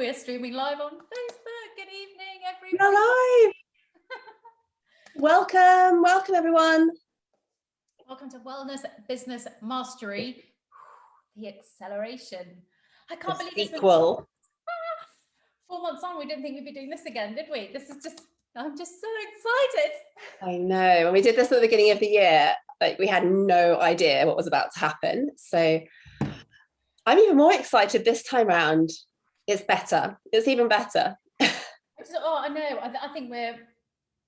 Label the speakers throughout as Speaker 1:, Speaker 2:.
Speaker 1: We are streaming live on Facebook. Good evening, everybody.
Speaker 2: We're live. Welcome everyone.
Speaker 1: Welcome to Wellness Business Mastery, The Acceleration. I can't believe this
Speaker 2: sequel.
Speaker 1: 4 months on, we didn't think we'd be doing this again, did we? I'm just so excited.
Speaker 2: I know. When we did this at the beginning of the year, we had no idea what was about to happen. So I'm even more excited this time around. It's better. It's even better.
Speaker 1: Oh, I know.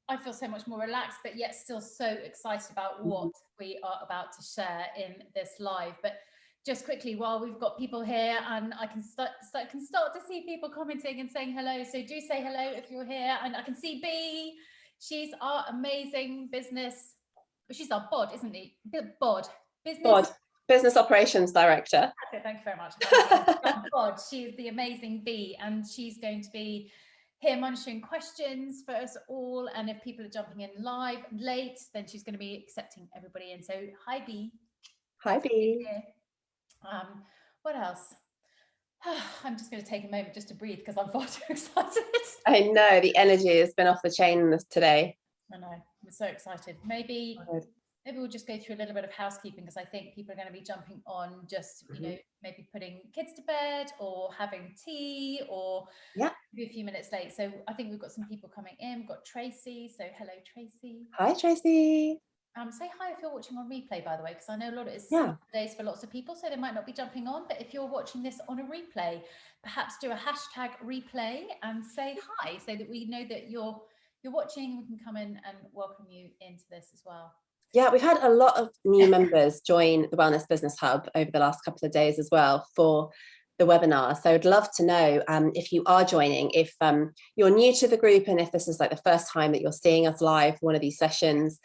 Speaker 1: I feel so much more relaxed, but yet still so excited about what we are about to share in this live. But just quickly, while we've got people here, and I can start to see people commenting and saying hello. So do say hello if you're here. And I can see B. She's our amazing business. She's our bod, isn't she? Bod.
Speaker 2: Business Operations Director.
Speaker 1: Okay, thank you very much. God, she's the amazing B, and she's going to be here monitoring questions for us all. And if people are jumping in live late, then she's going to be accepting everybody in. So hi B.
Speaker 2: Hi B.
Speaker 1: What else? I'm just going to take a moment just to breathe because I'm far too excited.
Speaker 2: I know the energy has been off the chain today.
Speaker 1: I know, I'm so excited. Maybe we'll just go through a little bit of housekeeping, because I think people are going to be jumping on just, you know, maybe putting kids to bed or having tea, or maybe a few minutes late. So I think we've got some people coming in. We've got Tracy. So hello, Tracy.
Speaker 2: Hi, Tracy.
Speaker 1: Say hi if you're watching on replay, by the way, because I know a lot of it's days for lots of people, so they might not be jumping on. But if you're watching this on a replay, perhaps do a hashtag replay and say hi, so that we know that you're watching. We can come in and welcome you into this as well.
Speaker 2: Yeah, we've had a lot of new members join the Wellness Business Hub over the last couple of days as well for the webinar. So I'd love to know if you are joining, if you're new to the group, and if this is like the first time that you're seeing us live for one of these sessions,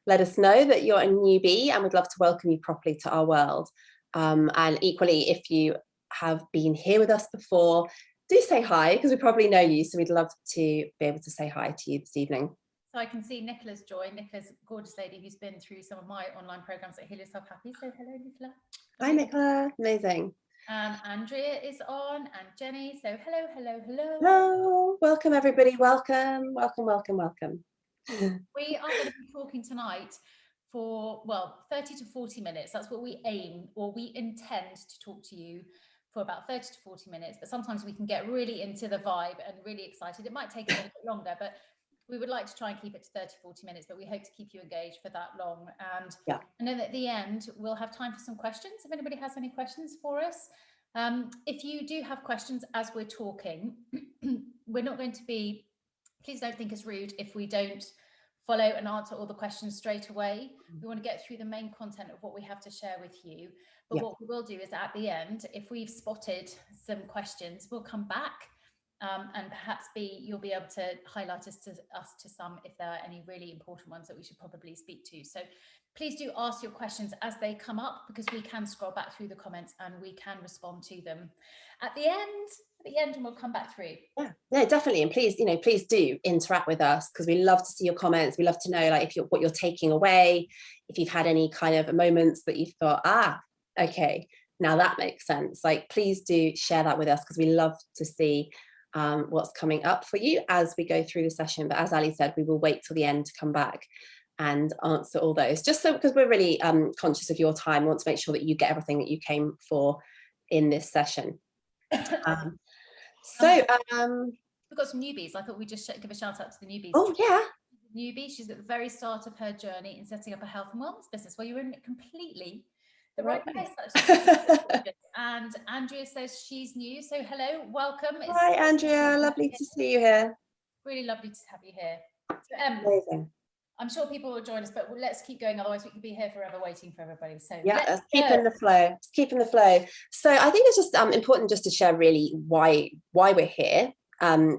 Speaker 2: let us know that you're a newbie, and we'd love to welcome you properly to our world. And equally, if you have been here with us before, do say hi, because we probably know you. So we'd love to be able to say hi to you this evening.
Speaker 1: So I can see Nicola's joined. Nicola's a gorgeous lady who's been through some of my online programs at Heal Yourself Happy. So hello, Nicola.
Speaker 2: Hi, Nicola. Amazing.
Speaker 1: Andrea is on, and Jenny. So hello.
Speaker 2: Hello. Welcome, everybody. Welcome.
Speaker 1: We are going to be talking tonight for, 30 to 40 minutes. That's what we aim, or we intend to talk to you for about 30 to 40 minutes. But sometimes we can get really into the vibe and really excited. It might take a little bit longer, but we would like to try and keep it to 30, 40 minutes, but we hope to keep you engaged for that long. And then at the end, we'll have time for some questions. If anybody has any questions for us. If you do have questions as we're talking, we're not going to be, please don't think it's rude if we don't follow and answer all the questions straight away. We want to get through the main content of what we have to share with you. But what we will do is at the end, if we've spotted some questions, we'll come back. And perhaps you'll be able to highlight us to some if there are any really important ones that we should probably speak to. So please do ask your questions as they come up, because we can scroll back through the comments and we can respond to them at the end, and we'll come back through.
Speaker 2: Yeah, no, definitely. And please do interact with us, because we love to see your comments. We love to know what you're taking away, if you've had any kind of moments that you thought, okay, now that makes sense. Please do share that with us, because we love to see what's coming up for you as we go through the session. But as Ali said, we will wait till the end to come back and answer all those, just so, because we're really conscious of your time. We want to make sure that you get everything that you came for in this session. We've
Speaker 1: got some newbies. I thought we'd just give a shout out to the newbies.
Speaker 2: Oh yeah,
Speaker 1: newbie. She's at the very start of her journey in setting up a health and wellness business. Well, you're in completely the right place. And Andrea says she's new, so hello, welcome.
Speaker 2: Hi Andrea, lovely to see you here.
Speaker 1: Really lovely to have you here. So,
Speaker 2: amazing.
Speaker 1: I'm sure people will join us, but let's keep going, otherwise we could be here forever waiting for everybody. So
Speaker 2: let's keep in the flow. So I think it's just important just to share really why we're here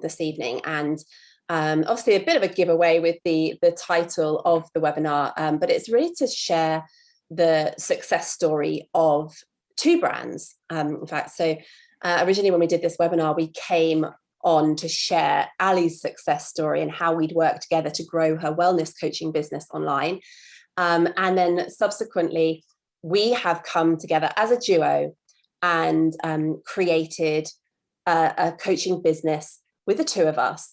Speaker 2: this evening, and obviously a bit of a giveaway with the title of the webinar, but it's really to share the success story of two brands, in fact. So originally when we did this webinar, we came on to share Ali's success story and how we'd worked together to grow her wellness coaching business online. And then subsequently, we have come together as a duo and created a coaching business with the two of us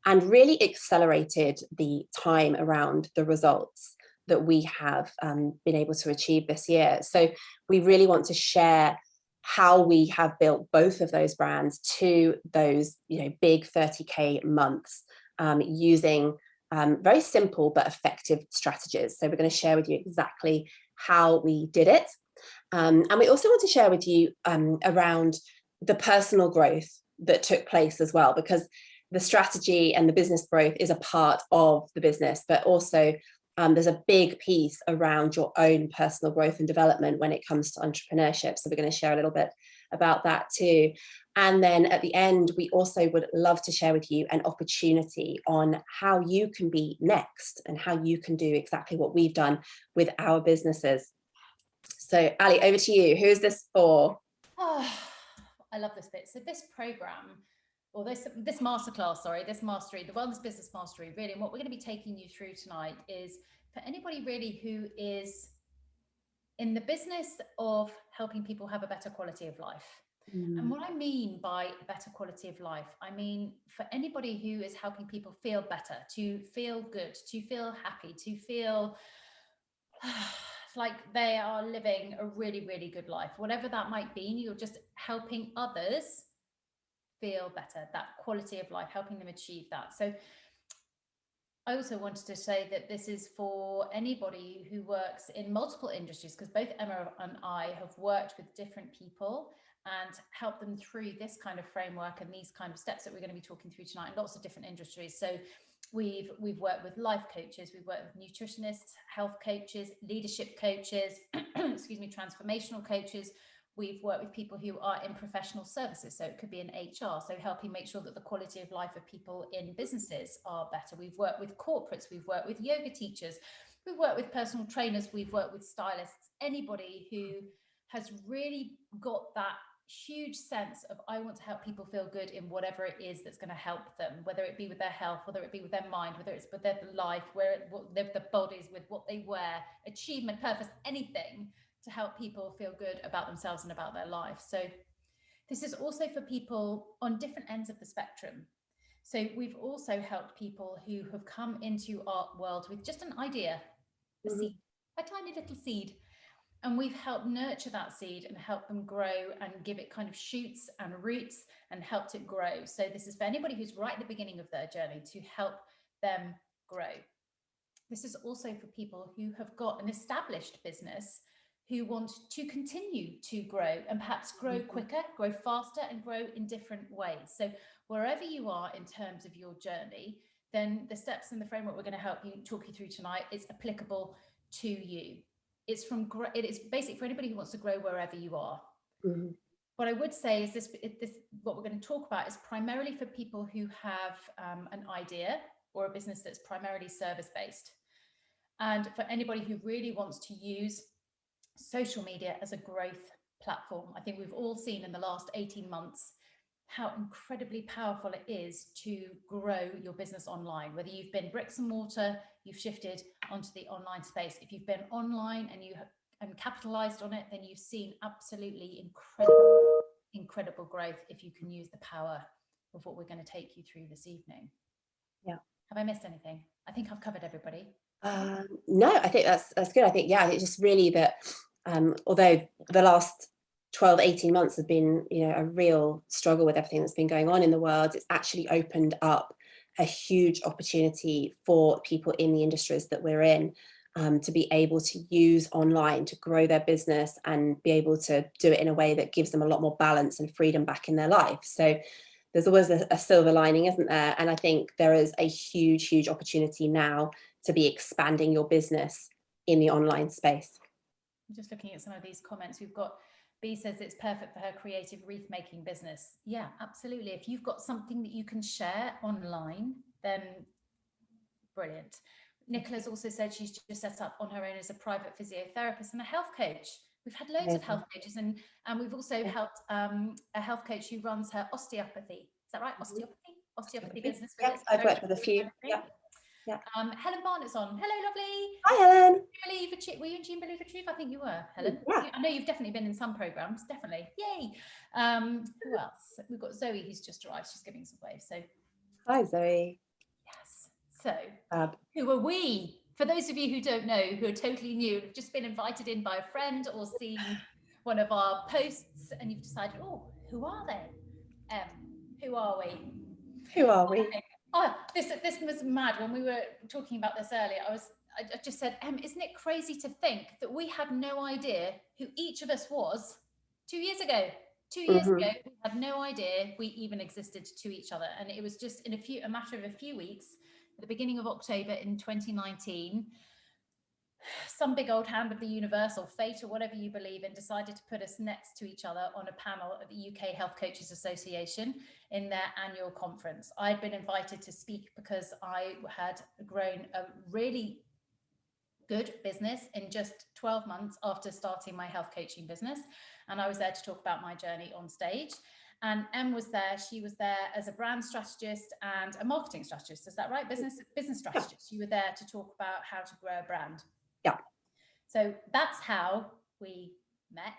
Speaker 2: and really accelerated the time around the results that we have been able to achieve this year. So we really want to share how we have built both of those brands to those, big 30K months using very simple but effective strategies. So we're going to share with you exactly how we did it. And we also want to share with you around the personal growth that took place as well, because the strategy and the business growth is a part of the business, but also there's a big piece around your own personal growth and development when it comes to entrepreneurship. So we're going to share a little bit about that too. And then at the end, we also would love to share with you an opportunity on how you can be next and how you can do exactly what we've done with our businesses. So Ali, over to you. Who is this for?
Speaker 1: Oh, I love this bit. So this program, or this masterclass, sorry, this mastery, the Wellness Business Mastery, really, and what we're going to be taking you through tonight is for anybody really who is in the business of helping people have a better quality of life. And what I mean by a better quality of life, I mean for anybody who is helping people feel better, to feel good, to feel happy, to feel like they are living a really, really good life, whatever that might be, you're just helping others feel better, that quality of life, helping them achieve that. So I also wanted to say that this is for anybody who works in multiple industries, because both Emma and I have worked with different people and helped them through this kind of framework and these kind of steps that we're going to be talking through tonight in lots of different industries. So we've worked with life coaches, we've worked with nutritionists, health coaches, leadership coaches, excuse me, transformational coaches. We've worked with people who are in professional services, so it could be in HR, so helping make sure that the quality of life of people in businesses are better. We've worked with corporates, we've worked with yoga teachers, we've worked with personal trainers, we've worked with stylists, anybody who has really got that huge sense of I want to help people feel good in whatever it is that's going to help them, whether it be with their health, whether it be with their mind, whether it's with their life, where their bodies, with what they wear, achievement, purpose, anything to help people feel good about themselves and about their life. So this is also for people on different ends of the spectrum. So we've also helped people who have come into our world with just an idea, a seed, a tiny little seed. And we've helped nurture that seed and help them grow and give it kind of shoots and roots and helped it grow. So this is for anybody who's right at the beginning of their journey to help them grow. This is also for people who have got an established business who want to continue to grow and perhaps grow quicker, grow faster, and grow in different ways. So wherever you are in terms of your journey, then the steps and the framework we're going to help you talk you through tonight is applicable to you. It is basic for anybody who wants to grow wherever you are. What I would say is this what we're going to talk about is primarily for people who have an idea or a business that's primarily service-based. And for anybody who really wants to use social media as a growth platform. I think we've all seen in the last 18 months how incredibly powerful it is to grow your business online. Whether you've been bricks and mortar, you've shifted onto the online space. If you've been online and you have capitalized on it, then you've seen absolutely incredible growth if you can use the power of what we're going to take you through this evening.
Speaker 2: Yeah.
Speaker 1: Have I missed anything? I think I've covered everybody.
Speaker 2: No, I think that's good. I think, yeah, it's just really that although the last 12, 18 months have been, a real struggle with everything that's been going on in the world, it's actually opened up a huge opportunity for people in the industries that we're in to be able to use online to grow their business and be able to do it in a way that gives them a lot more balance and freedom back in their life. So there's always a silver lining, isn't there? And I think there is a huge opportunity now to be expanding your business in the online space.
Speaker 1: I'm just looking at some of these comments. We've got B says it's perfect for her creative wreath making business. Yeah, absolutely. If you've got something that you can share online, then brilliant. Nicola's also said she's just set up on her own as a private physiotherapist and a health coach. We've had loads of health coaches, and we've also helped a health coach who runs her osteopathy. Is that right? Osteopathy business.
Speaker 2: Yeah, I've worked with a few. Yeah.
Speaker 1: Helen Barnett's on. Hello, lovely.
Speaker 2: Hi, Helen.
Speaker 1: Were you in Team Believe Achieve? I think you were, Helen.
Speaker 2: Yeah.
Speaker 1: I know you've definitely been in some programs. Definitely. Yay. Who else? we've got Zoe who's just arrived. She's giving some waves. So
Speaker 2: hi, Zoe.
Speaker 1: yes. So who are we? For those of you who don't know, who are totally new, have just been invited in by a friend or seen one of our posts, and you've decided, oh, who are they? Who are we?
Speaker 2: Who are we?
Speaker 1: Oh, this was mad. When we were talking about this earlier, I just said, isn't it crazy to think that we had no idea who each of us was 2 years ago? 2 years ago, we had no idea we even existed to each other. And it was just in a matter of a few weeks, at the beginning of October in 2019, some big old hand of the universe or fate or whatever you believe in decided to put us next to each other on a panel at the UK Health Coaches Association in their annual conference. I'd been invited to speak because I had grown a really good business in just 12 months after starting my health coaching business. And I was there to talk about my journey on stage. And Em was there. She was there as a brand strategist and a marketing strategist. Is that right? Business strategist. You were there to talk about how to grow a brand.
Speaker 2: Yeah.
Speaker 1: So that's how we met.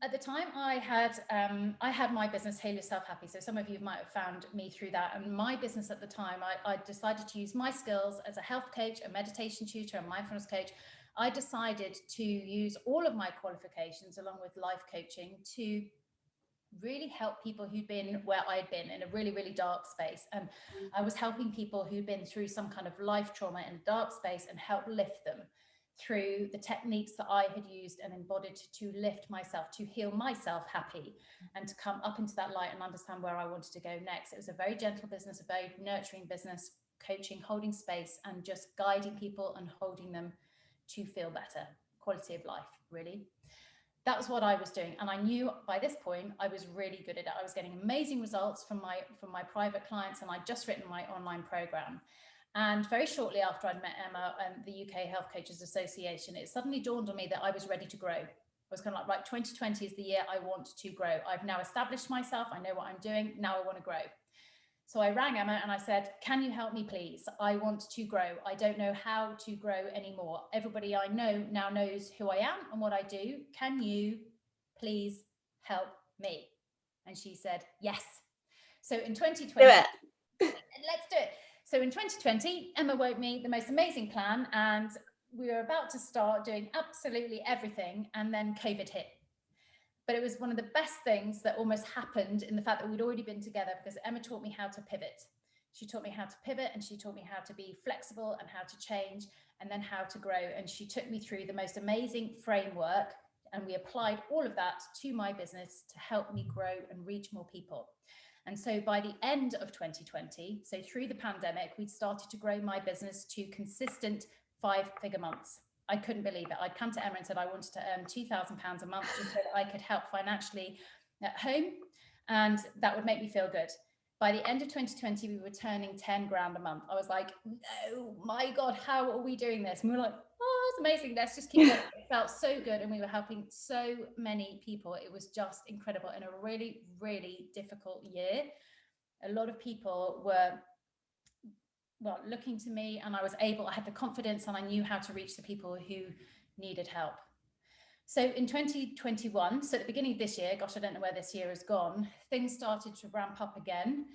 Speaker 1: At the time, I had my business, Hail Yourself Happy. So some of you might have found me through that. And my business at the time, I decided to use my skills as a health coach, a meditation tutor, a mindfulness coach. I decided to use all of my qualifications along with life coaching to really help people who'd been where I'd been in a really, really dark space. And I was helping people who'd been through some kind of life trauma in a dark space and help lift them through the techniques that I had used and embodied to lift myself, to heal myself happy, and to come up into that light and understand where I wanted to go next. It was a very gentle business, a very nurturing business, coaching, holding space, and just guiding people and holding them to feel better, quality of life, really. That was what I was doing. And I knew by this point, I was really good at it. I was getting amazing results from my private clients, and I'd just written my online program. And very shortly after I'd met Emma and the UK Health Coaches Association, it suddenly dawned on me that I was ready to grow. I was kind of like, right, 2020 is the year I want to grow. I've now established myself. I know what I'm doing. Now I want to grow. So I rang Emma and I said, can you help me, please? I want to grow. I don't know how to grow anymore. Everybody I know now knows who I am and what I do. Can you please help me? And she said, yes. So in 2020,
Speaker 2: do it.
Speaker 1: Let's do it. So in 2020, Emma wrote me the most amazing plan, and we were about to start doing absolutely everything, and then COVID hit. But it was one of the best things that almost happened in the fact that we'd already been together, because Emma taught me how to pivot. She taught me how to pivot, and she taught me how to be flexible and how to change, and then how to grow. And she took me through the most amazing framework, and we applied all of that to my business to help me grow and reach more people. And so by the end of 2020, so through the pandemic, we'd started to grow my business to consistent 5-figure months. I couldn't believe it. I'd come to Emma and said I wanted to earn £2,000 a month just so that I could help financially at home, and that would make me feel good. By the end of 2020, we were turning 10 grand a month. I was like, oh my God, how are we doing this? And we were like, oh, it's amazing. Let's just keep going. It felt so good. And we were helping so many people. It was just incredible in a really, really difficult year. A lot of people were, well, looking to me, and I had the confidence, and I knew how to reach the people who needed help. So in 2021, so at the beginning of this year, gosh, I don't know where this year has gone, things started to ramp up again,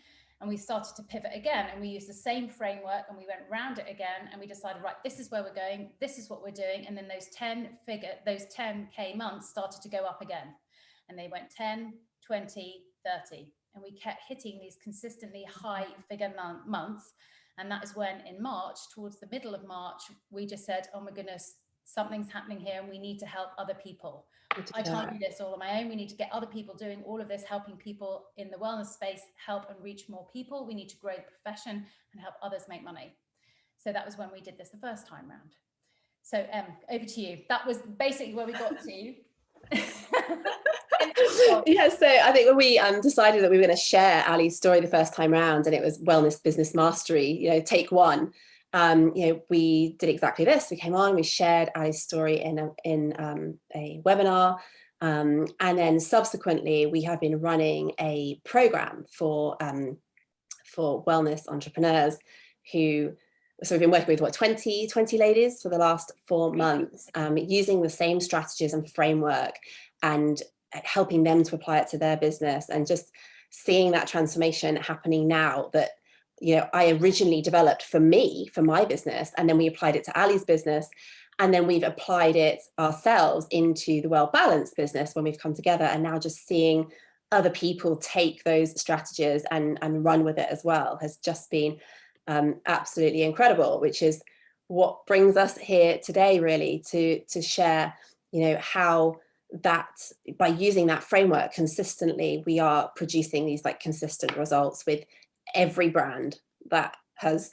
Speaker 1: and we started to pivot again, and we used the same framework, and we went round it again, and we decided, right, this is where we're going, this is what we're doing. And then those 10K months started to go up again, and they went 10, 20, 30, and we kept hitting these consistently high figure months. And that is when in March, towards the middle of March, we just said, oh my goodness, something's happening here, and we need to help other people. I can't do this all on my own. We need to get other people doing all of this, helping people in the wellness space, help and reach more people. We need to grow the profession and help others make money. So that was when we did this the first time round. So over to you. That was basically where we got to.
Speaker 2: Yeah, so I think when we decided that we were going to share Ali's story the first time round, and it was Wellness Business Mastery, take one, we did exactly this. We came on, we shared Ali's story in a webinar, and then subsequently we have been running a program for wellness entrepreneurs so we've been working with 20 ladies for the last 4 months, using the same strategies and framework, and helping them to apply it to their business, and just seeing that transformation happening now that, you know, I originally developed for me, for my business, and then we applied it to Ali's business. And then we've applied it ourselves into the Well Balanced business when we've come together, and now just seeing other people take those strategies and run with it as well has just been absolutely incredible, which is what brings us here today, really, to share, you know, how that by using that framework consistently, we are producing these like consistent results with every brand that has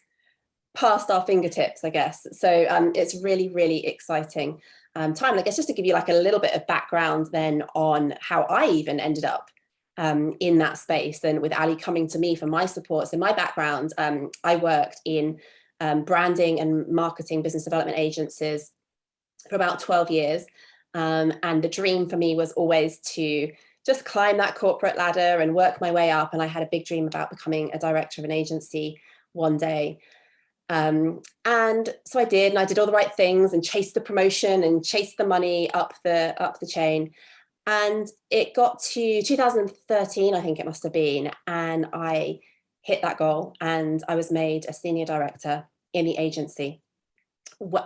Speaker 2: past our fingertips, I guess. So it's really, really exciting time. I guess just to give you like a little bit of background then on how I even ended up in that space, and with Ali coming to me for my support. So my background, I worked in branding and marketing business development agencies for about 12 years. And the dream for me was always to just climb that corporate ladder and work my way up. And I had a big dream about becoming a director of an agency one day. And so I did, and I did all the right things and chased the promotion and chased the money up the chain. And it got to 2013, I think it must have been, and I hit that goal, and I was made a senior director in the agency.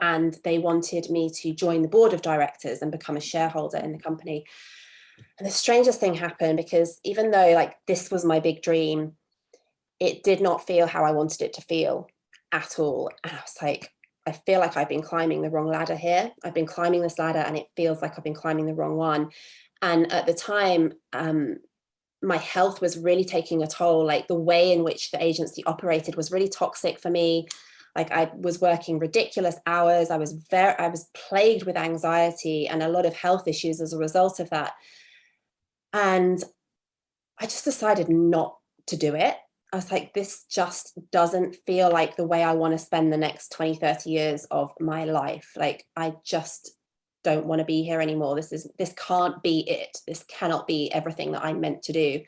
Speaker 2: And they wanted me to join the board of directors and become a shareholder in the company. And the strangest thing happened, because even though like this was my big dream, it did not feel how I wanted it to feel at all. And I was like, I feel like I've been climbing the wrong ladder here. I've been climbing this ladder and it feels like I've been climbing the wrong one. And at the time, my health was really taking a toll. Like the way in which the agency operated was really toxic for me. Like I was working ridiculous hours. I was plagued with anxiety and a lot of health issues as a result of that. And I just decided not to do it. I was like, this just doesn't feel like the way I want to spend the next 20, 30 years of my life. Like, I just don't want to be here anymore. This can't be it. This cannot be everything that I'm meant to do.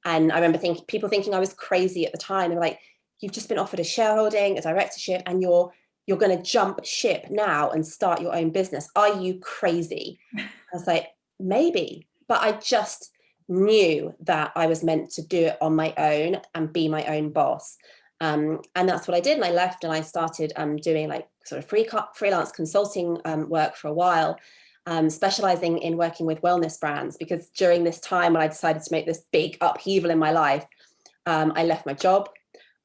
Speaker 2: And I remember people thinking I was crazy at the time. They were like, you've just been offered a shareholding, a directorship, and you're going to jump ship now and start your own business. Are you crazy? I was like, maybe, but I just knew that I was meant to do it on my own and be my own boss. And that's what I did. And I left and I started doing like sort of freelance consulting work for a while, specializing in working with wellness brands, because during this time when I decided to make this big upheaval in my life, I left my job.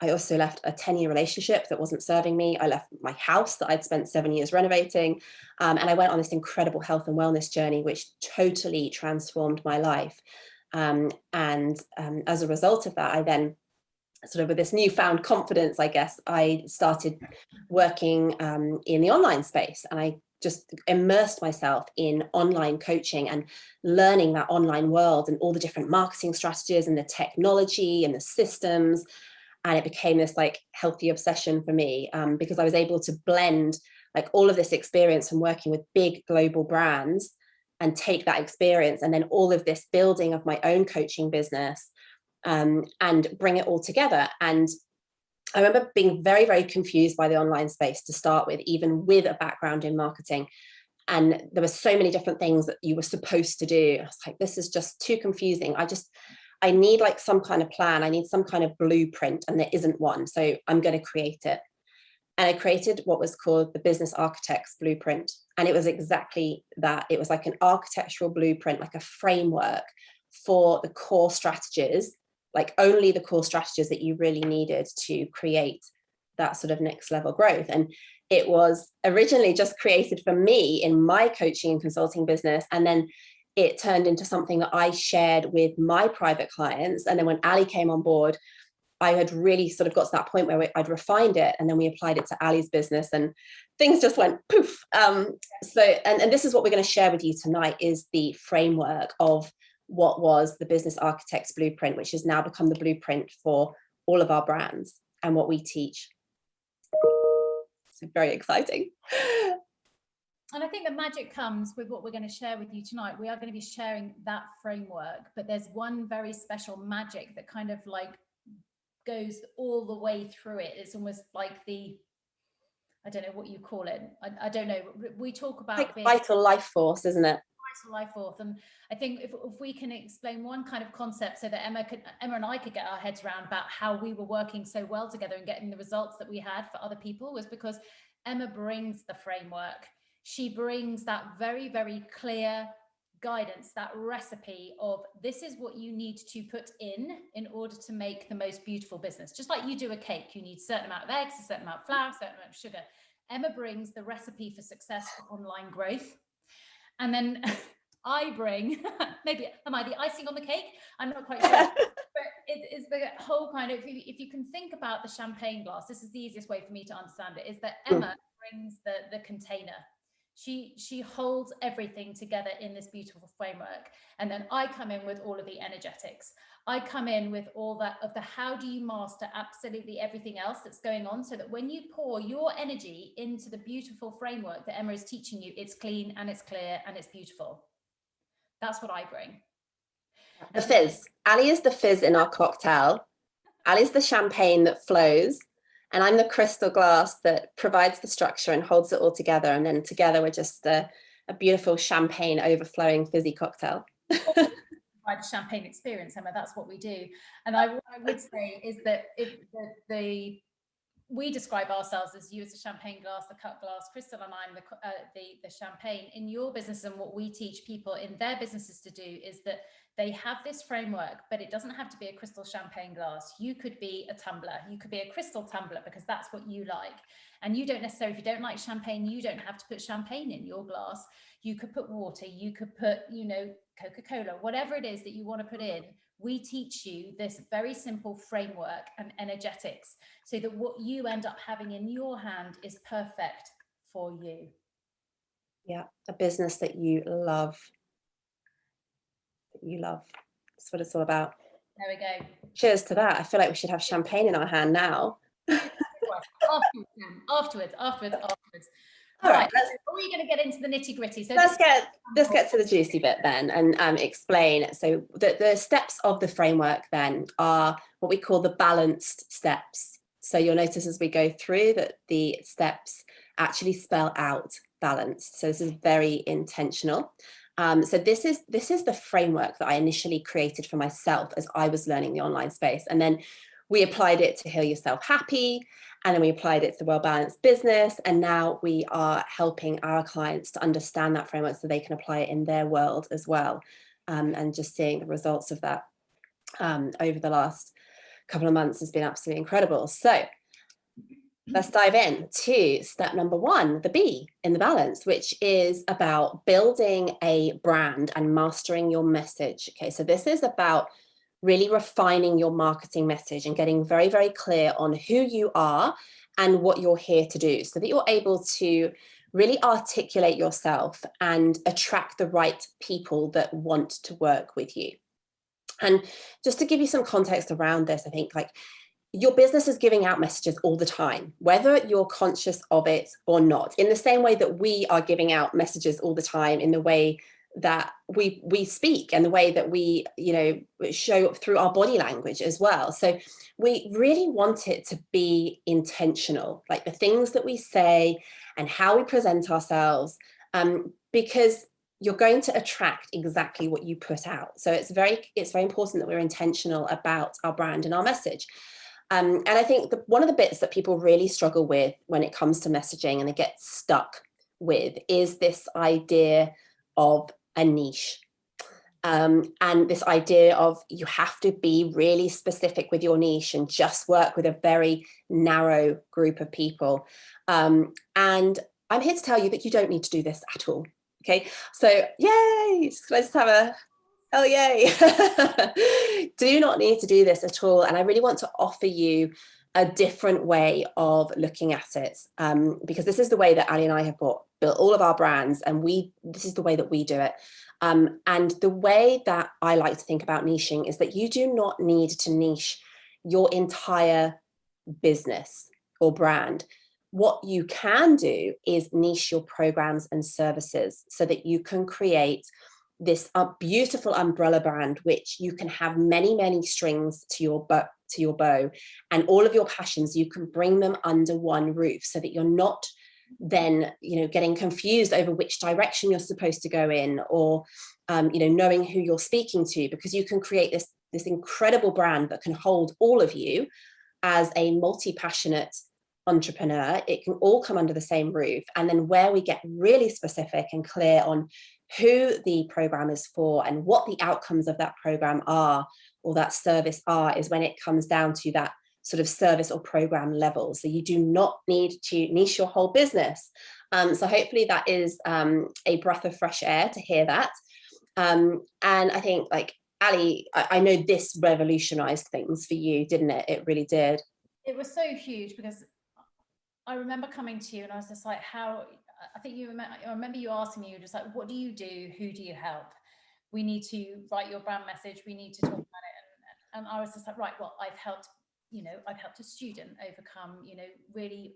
Speaker 2: I also left a 10-year relationship that wasn't serving me. I left my house that I'd spent 7 years renovating. And I went on this incredible health and wellness journey, which totally transformed my life. And as a result of that, I then sort of with this newfound confidence, I guess, I started working in the online space, and I just immersed myself in online coaching and learning that online world and all the different marketing strategies and the technology and the systems. And it became this like healthy obsession for me, because I was able to blend like all of this experience from working with big global brands and take that experience and then all of this building of my own coaching business, and bring it all together. And I remember being very, very confused by the online space to start with, even with a background in marketing. And there were so many different things that you were supposed to do. I was like, this is just too confusing. I need like some kind of plan. I need some kind of blueprint, and there isn't one. So I'm going to create it. And I created what was called the Business Architect's Blueprint. And it was exactly that. It was like an architectural blueprint, like a framework for the core strategies, like only the core strategies that you really needed to create that sort of next level growth. And it was originally just created for me in my coaching and consulting business. And then it turned into something that I shared with my private clients. And then when Ali came on board, I had really sort of got to that point where I'd refined it, and then we applied it to Ali's business, and things just went poof. And this is what we're going to share with you tonight, is the framework of what was the Business Architect's Blueprint, which has now become the blueprint for all of our brands and what we teach. So very exciting.
Speaker 1: And I think the magic comes with what we're going to share with you tonight. We are going to be sharing that framework, but there's one very special magic that kind of like goes all the way through it. It's almost like I don't know what you call it. I don't know. We talk about
Speaker 2: like vital life force, isn't it?
Speaker 1: life forth. And I think if we can explain one kind of concept so that Emma and I could get our heads around about how we were working so well together and getting the results that we had for other people, was because Emma brings the framework. She brings that very, very clear guidance, that recipe of this is what you need to put in order to make the most beautiful business. Just like you do a cake, you need a certain amount of eggs, a certain amount of flour, a certain amount of sugar. Emma brings the recipe for success for online growth. And then I bring, maybe, am I the icing on the cake? I'm not quite sure. But it is the whole kind of, if you can think about the champagne glass, this is the easiest way for me to understand it, is that Emma brings the container. She holds everything together in this beautiful framework. And then I come in with all of the energetics. I come in with all that of the how do you master absolutely everything else that's going on, so that when you pour your energy into the beautiful framework that Emma is teaching you, it's clean and it's clear and it's beautiful. That's what I bring.
Speaker 2: The fizz. Ali is the fizz in our cocktail. Ali's the champagne that flows. And I'm the crystal glass that provides the structure and holds it all together. And then together we're just a beautiful champagne overflowing fizzy cocktail.
Speaker 1: Provide a champagne experience, Emma. That's what we do. And what I would say is that we describe ourselves as you as a champagne glass, the cut glass, Crystal and I'm the champagne in your business. And what we teach people in their businesses to do is that they have this framework, but it doesn't have to be a crystal champagne glass. You could be a tumbler. You could be a crystal tumbler because that's what you like. And you don't necessarily, if you don't like champagne, you don't have to put champagne in your glass. You could put water, you could put, Coca-Cola, whatever it is that you want to put in. We teach you this very simple framework and energetics so that what you end up having in your hand is perfect for you.
Speaker 2: Yeah, a business that you love. That's what it's all about.
Speaker 1: There we go.
Speaker 2: Cheers to that. I feel like we should have champagne in our hand now.
Speaker 1: Afterwards.
Speaker 2: All right,
Speaker 1: are we going to get into the nitty gritty? So
Speaker 2: let's get to the juicy bit then and explain. So the steps of the framework then are what we call the balanced steps. So you'll notice as we go through that the steps actually spell out balanced. So this is very intentional. So this is the framework that I initially created for myself as I was learning the online space. And then we applied it to Heal Yourself Happy, and then we applied it to Well Balanced Business. And now we are helping our clients to understand that framework so they can apply it in their world as well. And just seeing the results of that over the last couple of months has been absolutely incredible. So let's dive in to step number 1, the B in the balance, which is about building a brand and mastering your message. Okay, so this is about really refining your marketing message and getting very, very clear on who you are and what you're here to do, so that you're able to really articulate yourself and attract the right people that want to work with you. And just to give you some context around this, I think like your business is giving out messages all the time, whether you're conscious of it or not, in the same way that we are giving out messages all the time in the way that we speak and the way that we, show up through our body language as well. So we really want it to be intentional, like the things that we say and how we present ourselves, because you're going to attract exactly what you put out. So it's very important that we're intentional about our brand and our message. And I think one of the bits that people really struggle with when it comes to messaging and they get stuck with is this idea of a niche. And this idea of you have to be really specific with your niche and just work with a very narrow group of people. And I'm here to tell you that you don't need to do this at all. Okay, so yay, let's have a hell yay. Do not need to do this at all. And I really want to offer you a different way of looking at it, because this is the way that Ali and I have built all of our brands, and this is the way that we do it. And the way that I like to think about niching is that you do not need to niche your entire business or brand. What you can do is niche your programs and services so that you can create this beautiful umbrella brand, which you can have many, many strings to your bow, and all of your passions, you can bring them under one roof so that you're not then, you know, getting confused over which direction you're supposed to go in, or, you know, knowing who you're speaking to, because you can create this incredible brand that can hold all of you as a multi-passionate entrepreneur. It can all come under the same roof. And then where we get really specific and clear on who the program is for and what the outcomes of that program are, or that service are, is when it comes down to that sort of service or program level. So you do not need to niche your whole business. So hopefully that is a breath of fresh air to hear that. And I think, like, Ali, I know this revolutionized things for you, didn't it? It really did.
Speaker 1: It was so huge, because I remember coming to you and I was just like, how, I think I remember you asking me, you were just like, what do you do? Who do you help? We need to write your brand message. We need to talk about it. And I was just like, right, well, I've helped a student overcome, you know, really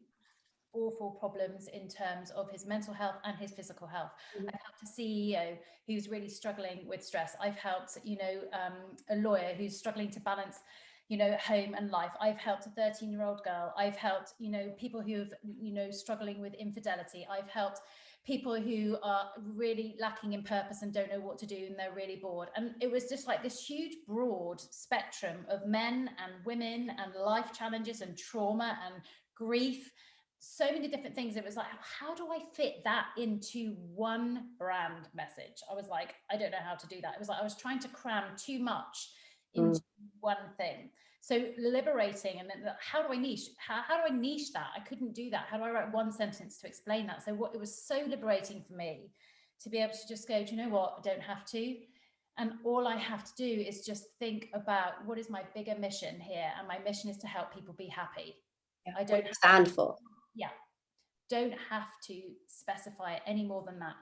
Speaker 1: awful problems in terms of his mental health and his physical health. I've helped a CEO who's really struggling with stress. I've helped, you know, a lawyer who's struggling to balance, you know, home and life. I've helped a 13-year-old girl. I've helped, you know, people who have, you know, struggling with infidelity. I've helped people who are really lacking in purpose and don't know what to do and they're really bored. And it was just like this huge broad spectrum of men and women and life challenges and trauma and grief, so many different things. It was like, how do I fit that into one brand message? I was like, I don't know how to do that. It was like I was trying to cram too much into one thing. So liberating, and then how do I niche? How do I niche that? I couldn't do that. How do I write one sentence to explain that? So it was so liberating for me to be able to just go, do you know what? I don't have to. And all I have to do is just think about, what is my bigger mission here? And my mission is to help people be happy.
Speaker 2: Yeah,
Speaker 1: I don't
Speaker 2: stand for.
Speaker 1: Yeah. Don't have to specify it any more than that.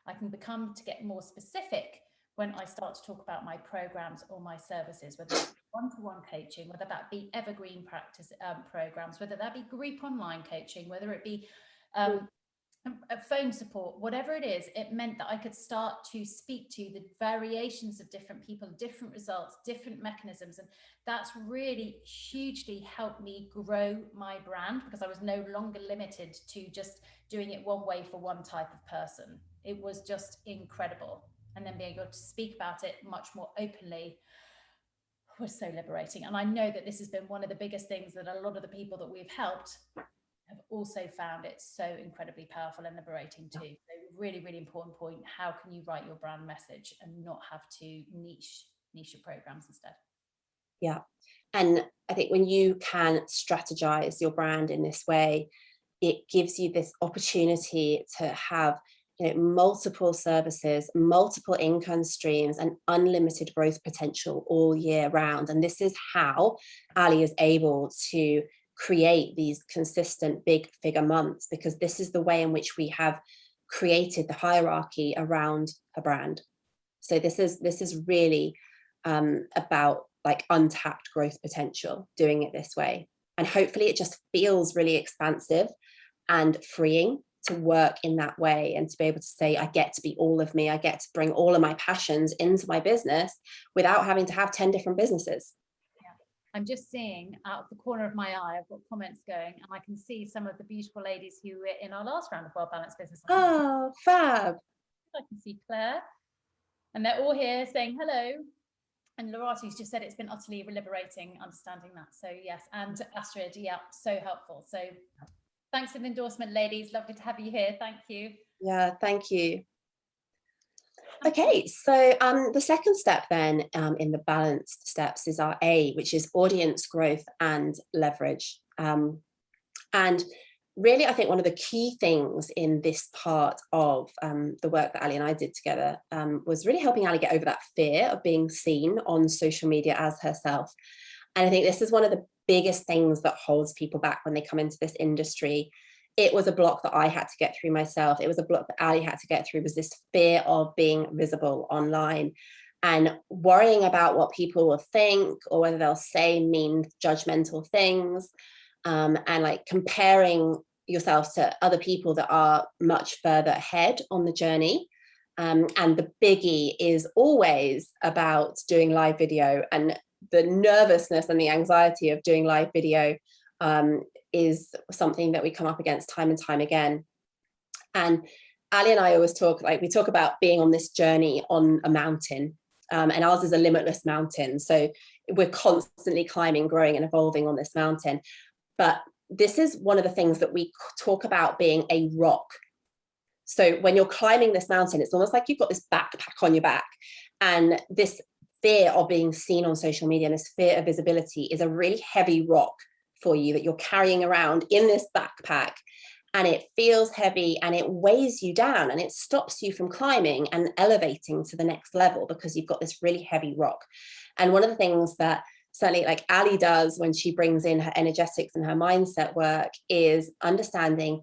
Speaker 1: I can to get more specific when I start to talk about my programs or my services, whether it's one-to-one coaching, whether that be evergreen practice programs, whether that be group online coaching, whether it be phone support, whatever it is. It meant that I could start to speak to the variations of different people, different results, different mechanisms. And that's really hugely helped me grow my brand, because I was no longer limited to just doing it one way for one type of person. It was just incredible. And then being able to speak about it much more openly was so liberating. And I know that this has been one of the biggest things that a lot of the people that we've helped have also found it so incredibly powerful and liberating too. So really, really important point. How can you write your brand message and not have to niche your programs instead?
Speaker 2: Yeah. And I think when you can strategize your brand in this way, it gives you this opportunity to have, you know, multiple services, multiple income streams, and unlimited growth potential all year round. And this is how Ali is able to create these consistent big figure months, because this is the way in which we have created the hierarchy around a brand. So this is really about like untapped growth potential, doing it this way. And hopefully it just feels really expansive and freeing to work in that way, and to be able to say, I get to be all of me. I get to bring all of my passions into my business without having to have 10 different businesses.
Speaker 1: I'm just seeing out of the corner of my eye, I've got comments going, and I can see some of the beautiful ladies who were in our last round of Well Balanced Business.
Speaker 2: Oh, fab.
Speaker 1: I can see Claire, and they're all here saying hello. And Lorati's just said it's been utterly liberating understanding that. So yes, and Astrid, yeah, so helpful. So thanks for the endorsement, ladies. Lovely to have you here. Thank you.
Speaker 2: Yeah, thank you. Okay, so the second step then in the balanced steps is our A, which is audience growth and leverage. And really, I think one of the key things in this part of the work that Ali and I did together was really helping Ali get over that fear of being seen on social media as herself. And I think this is one of the biggest things that holds people back when they come into this industry. It was a block that I had to get through myself. It was a block that Ali had to get through, was this fear of being visible online and worrying about what people will think, or whether they'll say mean, judgmental things, and like comparing yourself to other people that are much further ahead on the journey. And the biggie is always about doing live video, and the nervousness and the anxiety of doing live video is something that we come up against time and time again. And Ali and I always talk, like we talk about being on this journey on a mountain, and ours is a limitless mountain. So we're constantly climbing, growing and evolving on this mountain. But this is one of the things that we talk about being a rock. So when you're climbing this mountain, it's almost like you've got this backpack on your back, and this fear of being seen on social media and this fear of visibility is a really heavy rock for you that you're carrying around in this backpack, and it feels heavy and it weighs you down and it stops you from climbing and elevating to the next level because you've got this really heavy rock. And one of the things that certainly like Ali does when she brings in her energetics and her mindset work is understanding,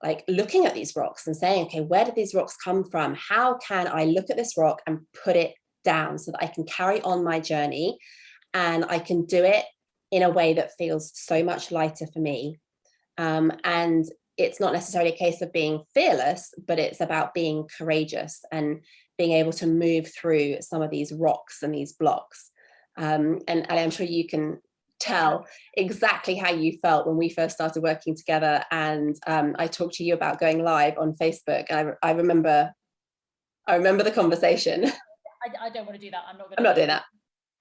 Speaker 2: like looking at these rocks and saying, okay, where did these rocks come from? How can I look at this rock and put it down so that I can carry on my journey and I can do it in a way that feels so much lighter for me. And it's not necessarily a case of being fearless, but it's about being courageous and being able to move through some of these rocks and these blocks. And I'm sure you can tell exactly how you felt when we first started working together. And I talked to you about going live on Facebook. I remember the conversation.
Speaker 1: I don't want to do that. I'm
Speaker 2: not doing that.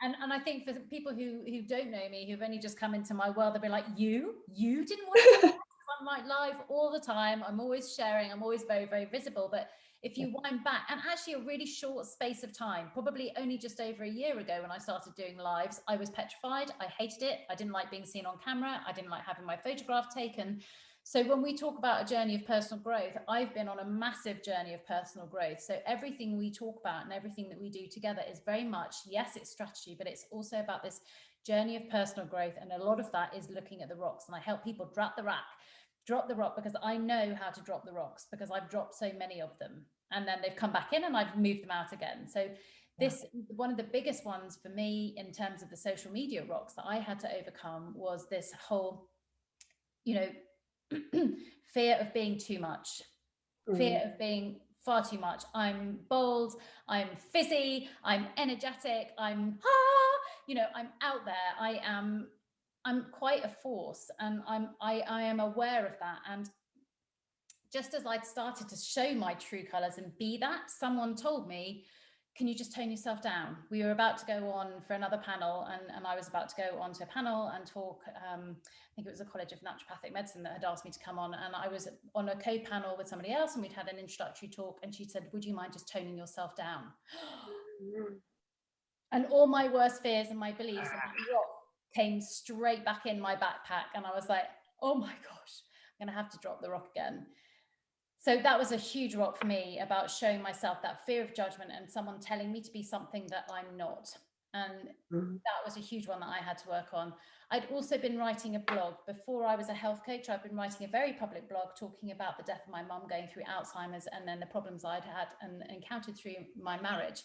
Speaker 1: And I think for people who don't know me, who've only just come into my world, they'll be like, you didn't want to. I'm like live all the time. I'm always sharing. I'm always very, very visible. But if you wind back, and actually a really short space of time, probably only just over a year ago when I started doing lives, I was petrified. I hated it. I didn't like being seen on camera. I didn't like having my photograph taken. So when we talk about a journey of personal growth, I've been on a massive journey of personal growth. So everything we talk about and everything that we do together is very much, yes, it's strategy, but it's also about this journey of personal growth. And a lot of that is looking at the rocks. And I help people drop the rock because I know how to drop the rocks because I've dropped so many of them. And then they've come back in and I've moved them out again. So this, one of the biggest ones for me in terms of the social media rocks that I had to overcome was this whole, fear of being too much, fear of being far too much. I'm bold, I'm fizzy, I'm energetic, I'm out there. I'm quite a force, and I am aware of that. And just as I'd started to show my true colors and be that, someone told me, can you just tone yourself down? We were about to go on for another panel, and I was about to go onto a panel and talk. I think it was a College of Naturopathic Medicine that had asked me to come on, and I was on a co-panel with somebody else, and we'd had an introductory talk, and she said, would you mind just toning yourself down? And all my worst fears and my beliefs and that rock came straight back in my backpack, and I was like, oh my gosh, I'm gonna have to drop the rock again. So that was a huge rock for me, about showing myself that fear of judgment and someone telling me to be something that I'm not. And that was a huge one that I had to work on. I'd also been writing a blog. Before I was a health coach, I'd been writing a very public blog talking about the death of my mum, going through Alzheimer's, and then the problems I'd had and encountered through my marriage.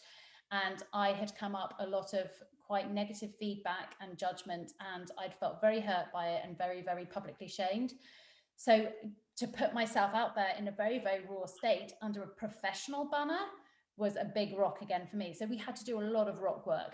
Speaker 1: And I had come up a lot of quite negative feedback and judgment, and I'd felt very hurt by it and very, very publicly shamed. So to put myself out there in a very, very raw state under a professional banner was a big rock again for me. So we had to do a lot of rock work.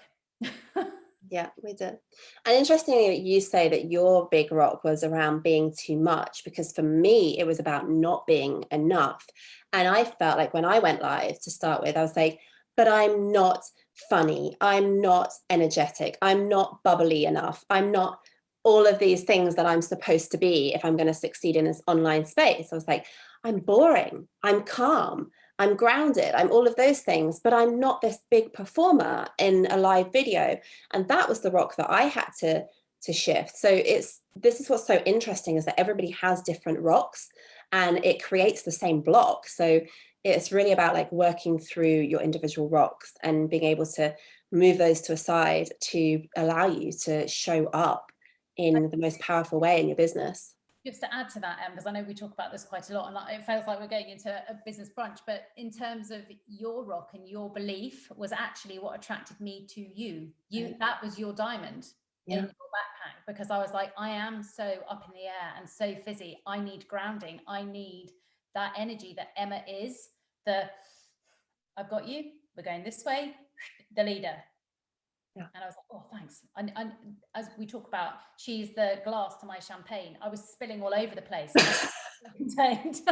Speaker 2: Yeah, we did. And interestingly that you say that your big rock was around being too much, because for me, it was about not being enough. And I felt like when I went live to start with, I was like, but I'm not funny. I'm not energetic. I'm not bubbly enough. I'm not all of these things that I'm supposed to be if I'm going to succeed in this online space. I was like, I'm boring. I'm calm. I'm grounded. I'm all of those things, but I'm not this big performer in a live video. And that was the rock that I had to shift. So this is what's so interesting, is that everybody has different rocks and it creates the same block. So it's really about like working through your individual rocks and being able to move those to a side to allow you to show up in the most powerful way in your business.
Speaker 1: Just to add to that, Em, because I know we talk about this quite a lot, and it feels like we're going into a business brunch, but in terms of your rock and your belief was actually what attracted me to you. That was your diamond in your backpack, because I was like, I am so up in the air and so fizzy. I need grounding. I need that energy that Emma is. I've got you. We're going this way. The leader. And I was like, oh, thanks. And as we talk about, she's the glass to my champagne. I was spilling all over the place. Contained.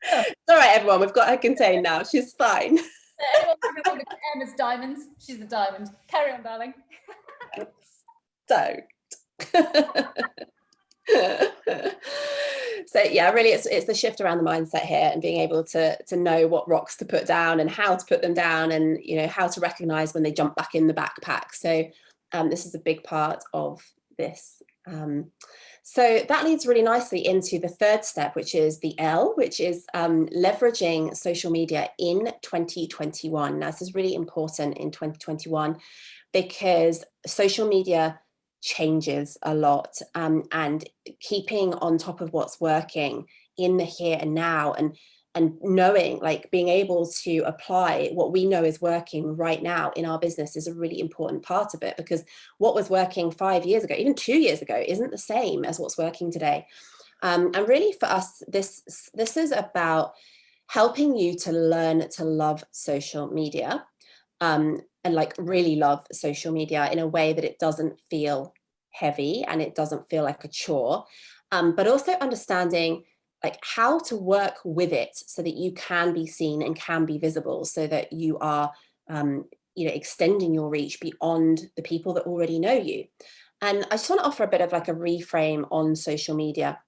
Speaker 2: It's all right, everyone. We've got her contained now. She's fine.
Speaker 1: Anyone look at Emma's diamonds? She's the diamond. Carry on, darling.
Speaker 2: Don't. So yeah, really it's the shift around the mindset here, and being able to know what rocks to put down and how to put them down, and how to recognize when they jump back in the backpack. So this is a big part of this. So that leads really nicely into the third step, which is the L, which is leveraging social media in 2021. Now, this is really important in 2021 because social media changes a lot, and keeping on top of what's working in the here and now, and knowing, like, being able to apply what we know is working right now in our business is a really important part of it, because what was working 5 years ago, even 2 years ago, isn't the same as what's working today. And really for us, this is about helping you to learn to love social media, and like really love social media in a way that it doesn't feel heavy and it doesn't feel like a chore, but also understanding like how to work with it so that you can be seen and can be visible, so that you are extending your reach beyond the people that already know you. And I just want to offer a bit of like a reframe on social media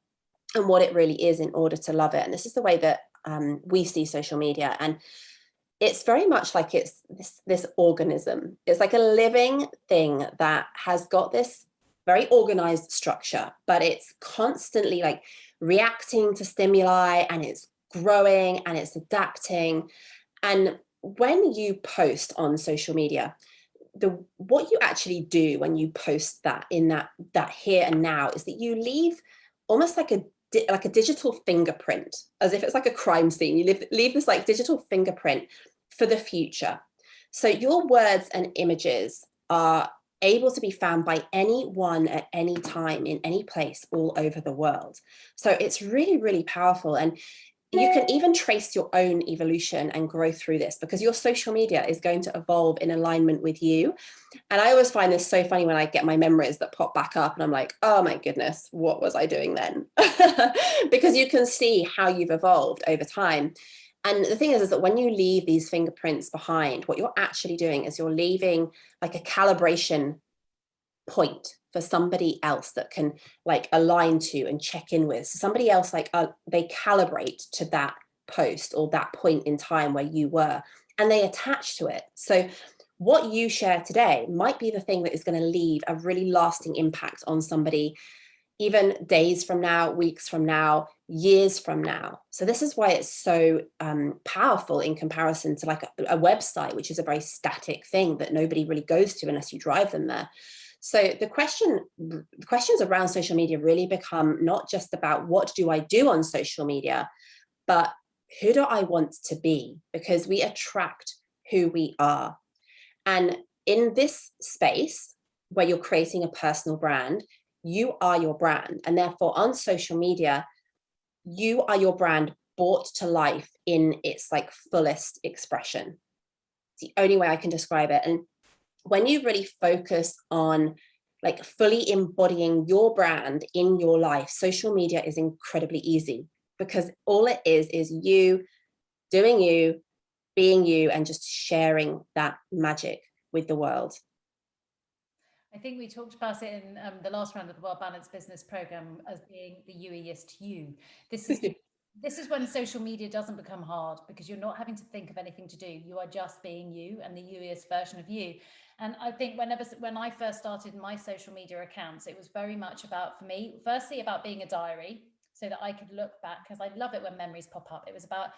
Speaker 2: and what it really is in order to love it. And this is the way that we see social media, and it's very much like it's this organism. It's like a living thing that has got this very organized structure, but it's constantly like reacting to stimuli, and it's growing and it's adapting. And when you post on social media, what you actually do when you post that in that here and now is that you leave almost like a digital fingerprint, as if it's like a crime scene. You leave this like digital fingerprint for the future. So your words and images are able to be found by anyone at any time in any place all over the world. So it's really, really powerful. And you can even trace your own evolution and growth through this, because your social media is going to evolve in alignment with you. And I always find this so funny when I get my memories that pop back up and I'm like, oh my goodness, what was I doing then? Because you can see how you've evolved over time. And the thing is that when you leave these fingerprints behind, what you're actually doing is you're leaving like a calibration point for somebody else that can like align to and check in with. So somebody else, like they calibrate to that post or that point in time where you were, and they attach to it. So what you share today might be the thing that is going to leave a really lasting impact on somebody, even days from now, weeks from now, years from now. So this is why it's so powerful in comparison to like a website, which is a very static thing that nobody really goes to unless you drive them there. So the questions around social media really become not just about what do I do on social media, but who do I want to be? Because we attract who we are. And in this space where you're creating a personal brand, you are your brand. And therefore on social media, you are your brand brought to life in its like fullest expression. It's the only way I can describe it. And when you really focus on like fully embodying your brand in your life, social media is incredibly easy, because all it is you doing you, being you, and just sharing that magic with the world.
Speaker 1: I think we talked about it in the last round of the Well Balanced Business Program as being the you-iest you. This is when social media doesn't become hard, because you're not having to think of anything to do. You are just being you and the you-iest version of you. And I think when I first started my social media accounts, it was very much about, for me, firstly about being a diary, so that I could look back, because I love it when memories pop up. It was about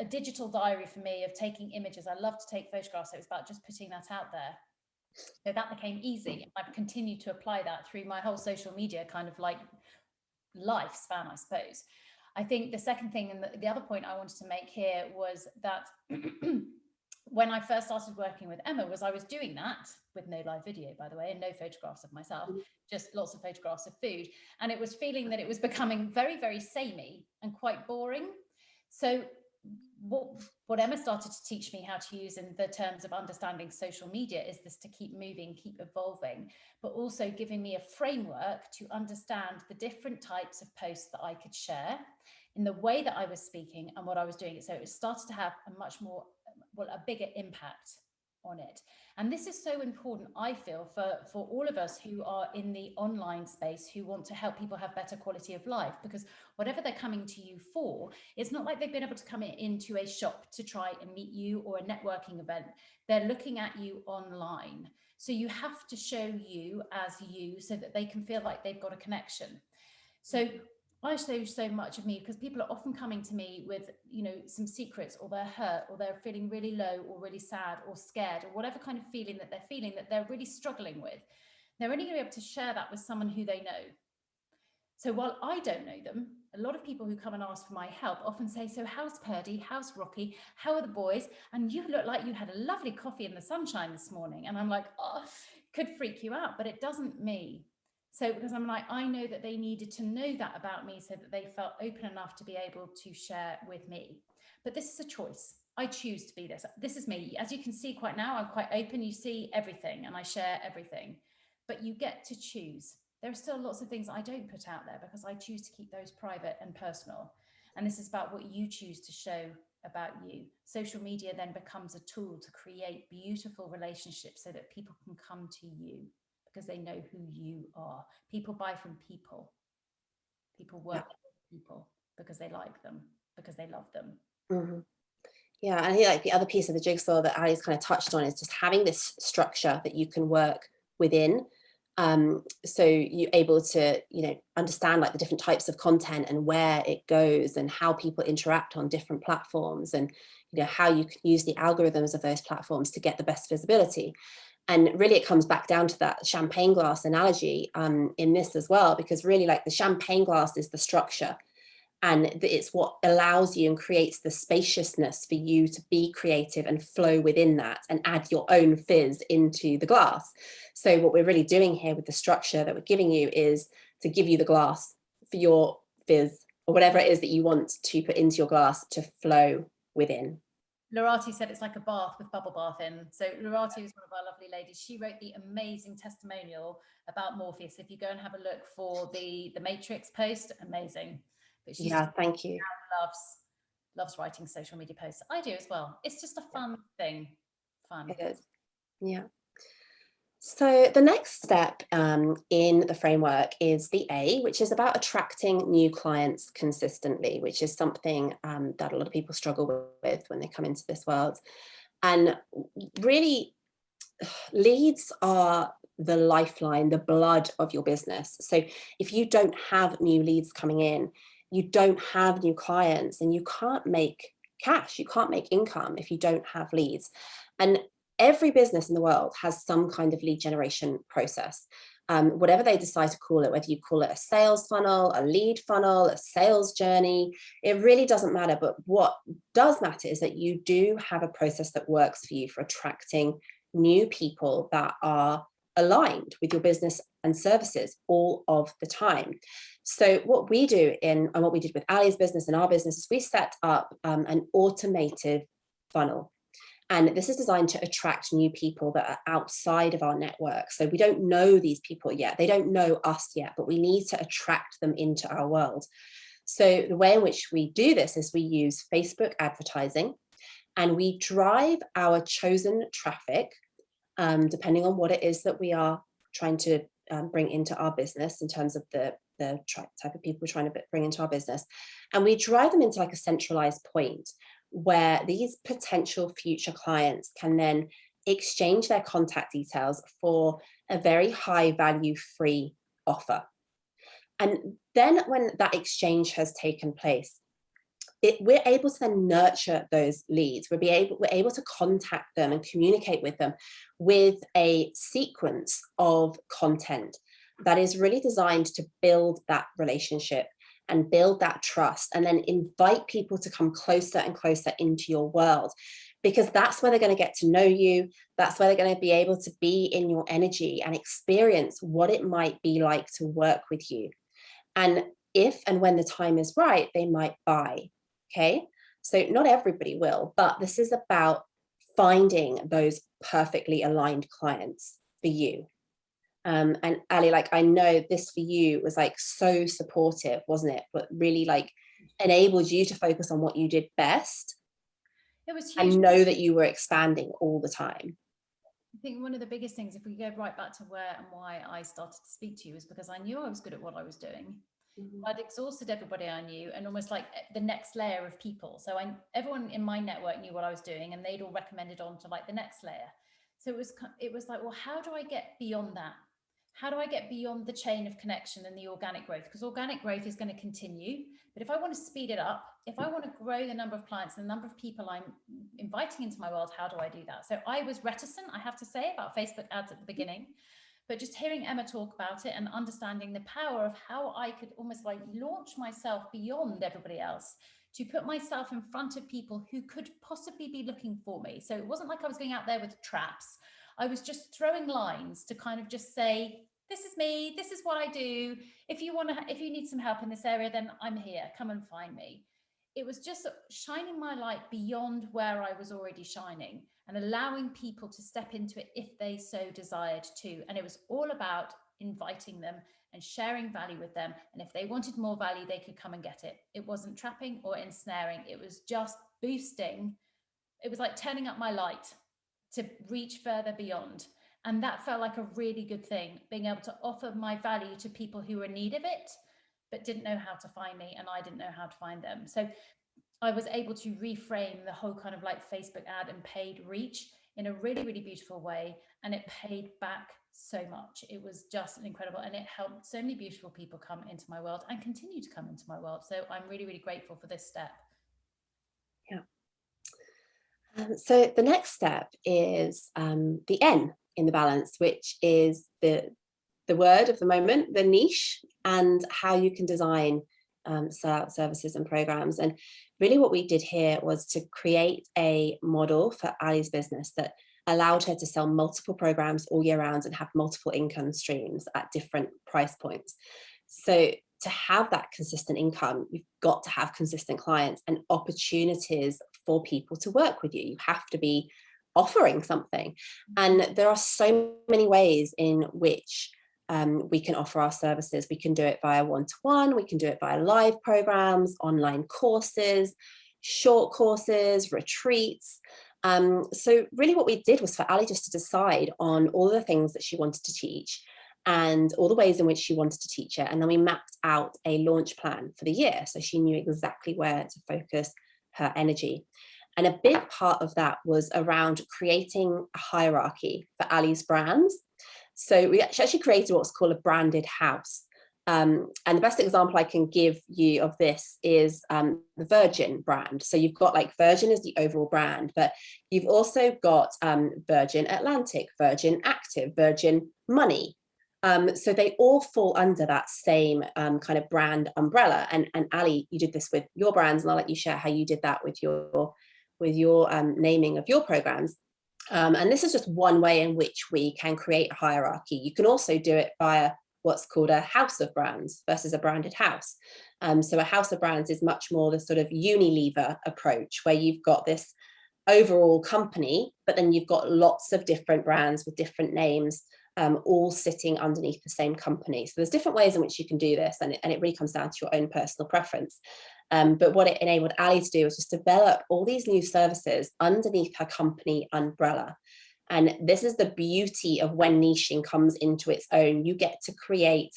Speaker 1: a digital diary for me of taking images. I love to take photographs. So it was about just putting that out there. So that became easy. I've continued to apply that through my whole social media kind of like lifespan, I suppose. I think the second thing, and the other point I wanted to make here, was that when I first started working with Emma, was I was doing that with no live video, by the way, and no photographs of myself, just lots of photographs of food. And it was feeling that it was becoming very, very samey and quite boring. So what Emma started to teach me how to use in the terms of understanding social media is this: to keep moving, keep evolving, but also giving me a framework to understand the different types of posts that I could share in the way that I was speaking and what I was doing. So it started to have a much more, well, a bigger impact on it. And this is so important, I feel, for all of us who are in the online space, who want to help people have better quality of life, because whatever they're coming to you for, it's not like they've been able to come into a shop to try and meet you, or a networking event. They're looking at you online. So you have to show you as you, so that they can feel like they've got a connection. So I show so much of me, because people are often coming to me with, you know, some secrets, or they're hurt, or they're feeling really low, or really sad, or scared, or whatever kind of feeling that they're feeling, that they're really struggling with. They're only going to be able to share that with someone who they know. So while I don't know them, a lot of people who come and ask for my help often say, so how's Purdy? How's Rocky? How are the boys? And you look like you had a lovely coffee in the sunshine this morning. And I'm like, oh, could freak you out, but it doesn't me. So because I'm like, I know that they needed to know that about me, so that they felt open enough to be able to share with me. But this is a choice. I choose to be this. This is me. As you can see quite now, I'm quite open. You see everything, and I share everything. But you get to choose. There are still lots of things I don't put out there, because I choose to keep those private and personal. And this is about what you choose to show about you. Social media then becomes a tool to create beautiful relationships, so that people can come to you, because they know who you are. People buy from people. People work with people because they like them, because they love them.
Speaker 2: Mm-hmm. Yeah, and I think like the other piece of the jigsaw that Ali's kind of touched on is just having this structure that you can work within. So you're able to, you know, understand like the different types of content and where it goes, and how people interact on different platforms, and, you know, how you can use the algorithms of those platforms to get the best visibility. And really it comes back down to that champagne glass analogy in this as well, because really like the champagne glass is the structure, and it's what allows you and creates the spaciousness for you to be creative and flow within that and add your own fizz into the glass. So what we're really doing here with the structure that we're giving you is to give you the glass for your fizz, or whatever it is that you want to put into your glass, to flow within.
Speaker 1: Lorati said it's like a bath with bubble bath in. So Lorati was one of our lovely ladies. She wrote the amazing testimonial about Morpheus. If you go and have a look for the Matrix post, amazing. But she's,
Speaker 2: yeah, thank you.
Speaker 1: Loves writing social media posts. I do as well. It's just a fun thing. Fun.
Speaker 2: It is. Yeah. So the next step in the framework is the A, which is about attracting new clients consistently, which is something that a lot of people struggle with when they come into this world. And really, leads are the lifeline, the blood of your business. So if you don't have new leads coming in, you don't have new clients, and you can't make cash, you can't make income if you don't have leads. And every business in the world has some kind of lead generation process. Whatever they decide to call it, whether you call it a sales funnel, a lead funnel, a sales journey, it really doesn't matter. But what does matter is that you do have a process that works for you for attracting new people that are aligned with your business and services all of the time. So what we do and what we did with Ali's business and our business is we set up an automated funnel. And this is designed to attract new people that are outside of our network. So we don't know these people yet. They don't know us yet, but we need to attract them into our world. So the way in which we do this is we use Facebook advertising, and we drive our chosen traffic, depending on what it is that we are trying to bring into our business in terms of the type of people we're trying to bring into our business. And we drive them into like a centralized point where these potential future clients can then exchange their contact details for a very high value free offer. And then when that exchange has taken place, we're able to then nurture those leads. We're able to contact them and communicate with them with a sequence of content that is really designed to build that relationship and build that trust, and then invite people to come closer and closer into your world, because that's where they're going to get to know you. That's where they're going to be able to be in your energy and experience what it might be like to work with you. And if and when the time is right, they might buy. Okay. So not everybody will, but this is about finding those perfectly aligned clients for you. And Ali, like, I know this for you was like so supportive, wasn't it? But really like enabled you to focus on what you did best.
Speaker 1: It was huge.
Speaker 2: And know that you were expanding all the time.
Speaker 1: I think one of the biggest things, if we go right back to where and why I started to speak to you, is because I knew I was good at what I was doing. I'd exhausted everybody I knew, and almost like the next layer of people. So everyone in my network knew what I was doing, and they'd all recommended on to like the next layer. So it was like, well, how do I get beyond that? How do I get beyond the chain of connection and the organic growth? Because organic growth is going to continue. But if I want to speed it up, if I want to grow the number of clients and the number of people I'm inviting into my world, how do I do that? So I was reticent, I have to say, about Facebook ads at the beginning. But just hearing Emma talk about it and understanding the power of how I could almost like launch myself beyond everybody else, to put myself in front of people who could possibly be looking for me. So it wasn't like I was going out there with traps. I was just throwing lines to kind of just say, this is me, this is what I do. If you need some help in this area, then I'm here, come and find me. It was just shining my light beyond where I was already shining and allowing people to step into it if they so desired to. And it was all about inviting them and sharing value with them. And if they wanted more value, they could come and get it. It wasn't trapping or ensnaring. It was just boosting. It was like turning up my light to reach further beyond. And that felt like a really good thing, being able to offer my value to people who were in need of it, but didn't know how to find me, and I didn't know how to find them. So I was able to reframe the whole kind of like Facebook ad and paid reach in a really, really beautiful way. And it paid back so much. It was just incredible. And it helped so many beautiful people come into my world and continue to come into my world. So I'm really, really grateful for this step.
Speaker 2: Yeah. So the next step is the N in the balance, which is the word of the moment, the niche, and how you can design sellout services and programs. And really what we did here was to create a model for Ali's business that allowed her to sell multiple programs all year round and have multiple income streams at different price points. So to have that consistent income, you've got to have consistent clients and opportunities for people to work with you. You have to be offering something. And there are so many ways in which we can offer our services. We can do it via one-to-one, we can do it via live programs, online courses, short courses, retreats. So really what we did was for Ali just to decide on all the things that she wanted to teach and all the ways in which she wanted to teach it. And then we mapped out a launch plan for the year. So she knew exactly where to focus her energy. And a big part of that was around creating a hierarchy for Ali's brands. So we actually created what's called a branded house. And the best example I can give you of this is the Virgin brand. So you've got like Virgin as the overall brand, but you've also got Virgin Atlantic, Virgin Active, Virgin Money. So they all fall under that same kind of brand umbrella. And Ali, you did this with your brands, and I'll let you share how you did that with your naming of your programs. And this is just one way in which we can create a hierarchy. You can also do it via what's called a house of brands versus a branded house. So a house of brands is much more the sort of Unilever approach, where you've got this overall company, but then you've got lots of different brands with different names, all sitting underneath the same company. So there's different ways in which you can do this, and it really comes down to your own personal preference. But what it enabled Ali to do was just develop all these new services underneath her company umbrella. And this is the beauty of when niching comes into its own. You get to create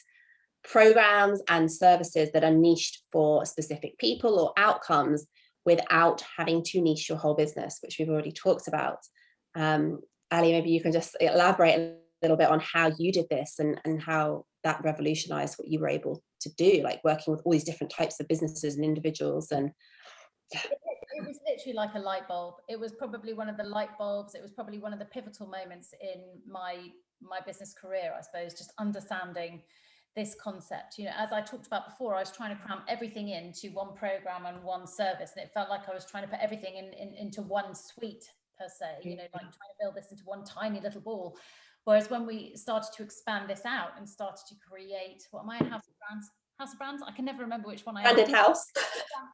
Speaker 2: programs and services that are niched for specific people or outcomes without having to niche your whole business, which we've already talked about. Ali, maybe you can just elaborate a little bit on how you did this and how that revolutionized what you were able to do, like working with all these different types of businesses and individuals. And yeah.
Speaker 1: It was literally like a light bulb. It was probably one of the light bulbs. It was probably one of the pivotal moments in my business career, I suppose, just understanding this concept. You know, as I talked about before, I was trying to cram everything into one program and one service, and it felt like I was trying to put everything into one suite per se, you know, like trying to build this into one tiny little ball. Whereas when we started to expand this out and started to create, what am I, a house of brands? House of Brands. I can never remember which one I
Speaker 2: Branded
Speaker 1: am.
Speaker 2: house.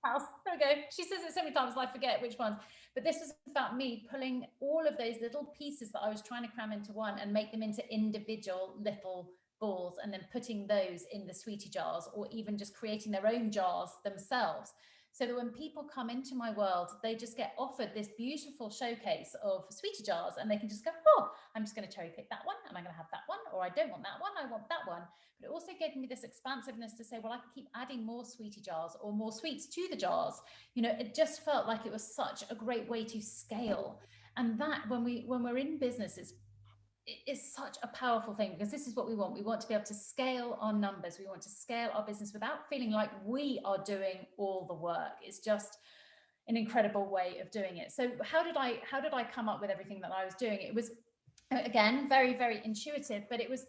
Speaker 1: House. There we go. She says it so many times, I forget which ones. But this was about me pulling all of those little pieces that I was trying to cram into one and make them into individual little balls, and then putting those in the sweetie jars, or even just creating their own jars themselves. So that when people come into my world, they just get offered this beautiful showcase of sweetie jars, and they can just go, oh, I'm just going to cherry pick that one, and I'm going to have that one, or I don't want that one, I want that one. But it also gave me this expansiveness to say, well, I can keep adding more sweetie jars or more sweets to the jars. You know, it just felt like it was such a great way to scale. And that when we're in business, it's such a powerful thing, because this is what we want. We want to be able to scale our numbers. We want to scale our business without feeling like we are doing all the work. It's just an incredible way of doing it. So how did I come up with everything that I was doing? It was, again, very, very intuitive, but it was,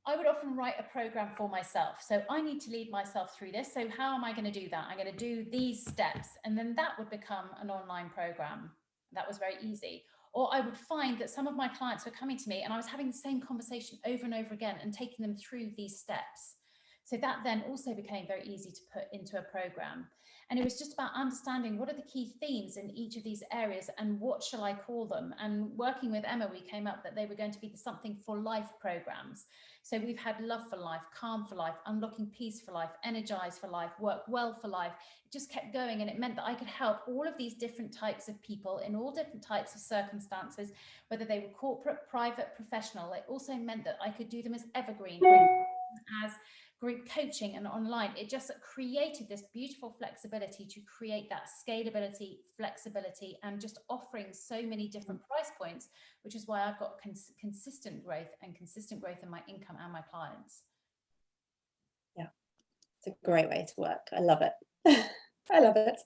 Speaker 1: I would often write a program for myself. So I need to lead myself through this. So how am I going to do that? I'm going to do these steps, and then that would become an online program. That was very easy. Or I would find that some of my clients were coming to me and I was having the same conversation over and over again and taking them through these steps. So that then also became very easy to put into a program. And it was just about understanding what are the key themes in each of these areas and what shall I call them. And working with Emma, we came up that they were going to be the Something for Life programs. So we've had Love for Life, Calm for Life, Unlocking Peace for Life, Energize for Life, Work Well for Life. It just kept going, and it meant that I could help all of these different types of people in all different types of circumstances, whether they were corporate, private, professional. It also meant that I could do them as evergreen, as group coaching and online. It just created this beautiful flexibility to create that scalability, flexibility, and just offering so many different price points, which is why I've got consistent growth in my income and my clients.
Speaker 2: Yeah, it's a great way to work. I love it. I love it.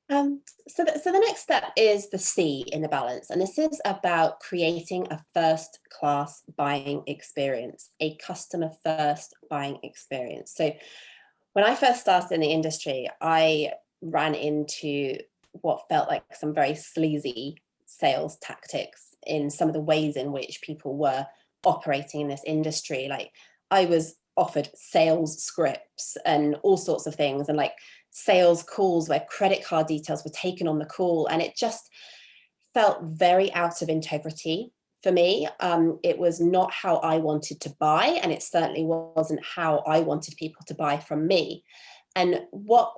Speaker 2: So the next step is the C in the balance, and this is about creating a first-class buying experience, a customer-first buying experience. So when I first started in the industry, I ran into what felt like some very sleazy sales tactics in some of the ways in which people were operating in this industry. Like, I was offered sales scripts and all sorts of things, and like sales calls where credit card details were taken on the call, and it just felt very out of integrity for me. It was not how I wanted to buy, and it certainly wasn't how I wanted people to buy from me. And what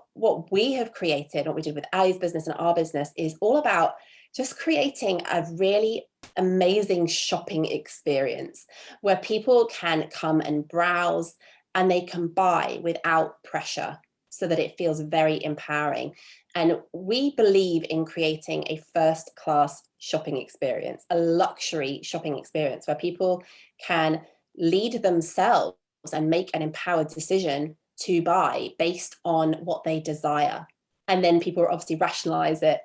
Speaker 2: we have created, what we did with Ali's business and our business, is all about just creating a really amazing shopping experience where people can come and browse and they can buy without pressure, so that it feels very empowering. And we believe in creating a first-class shopping experience, a luxury shopping experience where people can lead themselves and make an empowered decision to buy based on what they desire. And then people obviously rationalize the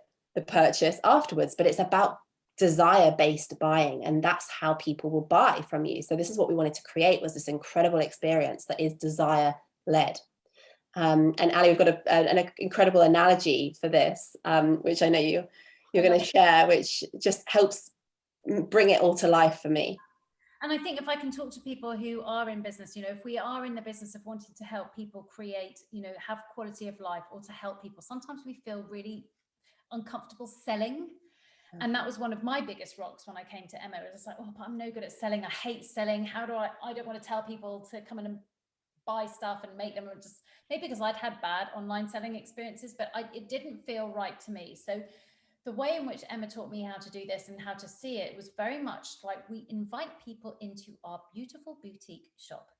Speaker 2: purchase afterwards, but it's about desire-based buying, and that's how people will buy from you. So this is what we wanted to create, was this incredible experience that is desire-led. And Ali, we've got an incredible analogy for this, which I know you're going to share, which just helps bring it all to life for me.
Speaker 1: And I think if I can talk to people who are in business, you know, if we are in the business of wanting to help people create, you know, have quality of life, or to help people, sometimes we feel really uncomfortable selling. And that was one of my biggest rocks when I came to Emma. It was like, oh, but I'm no good at selling. I hate selling. How do I don't want to tell people to come in and buy stuff and make them, just maybe because I'd had bad online selling experiences, but it didn't feel right to me. So the way in which Emma taught me how to do this and how to see it was very much like, we invite people into our beautiful boutique shop.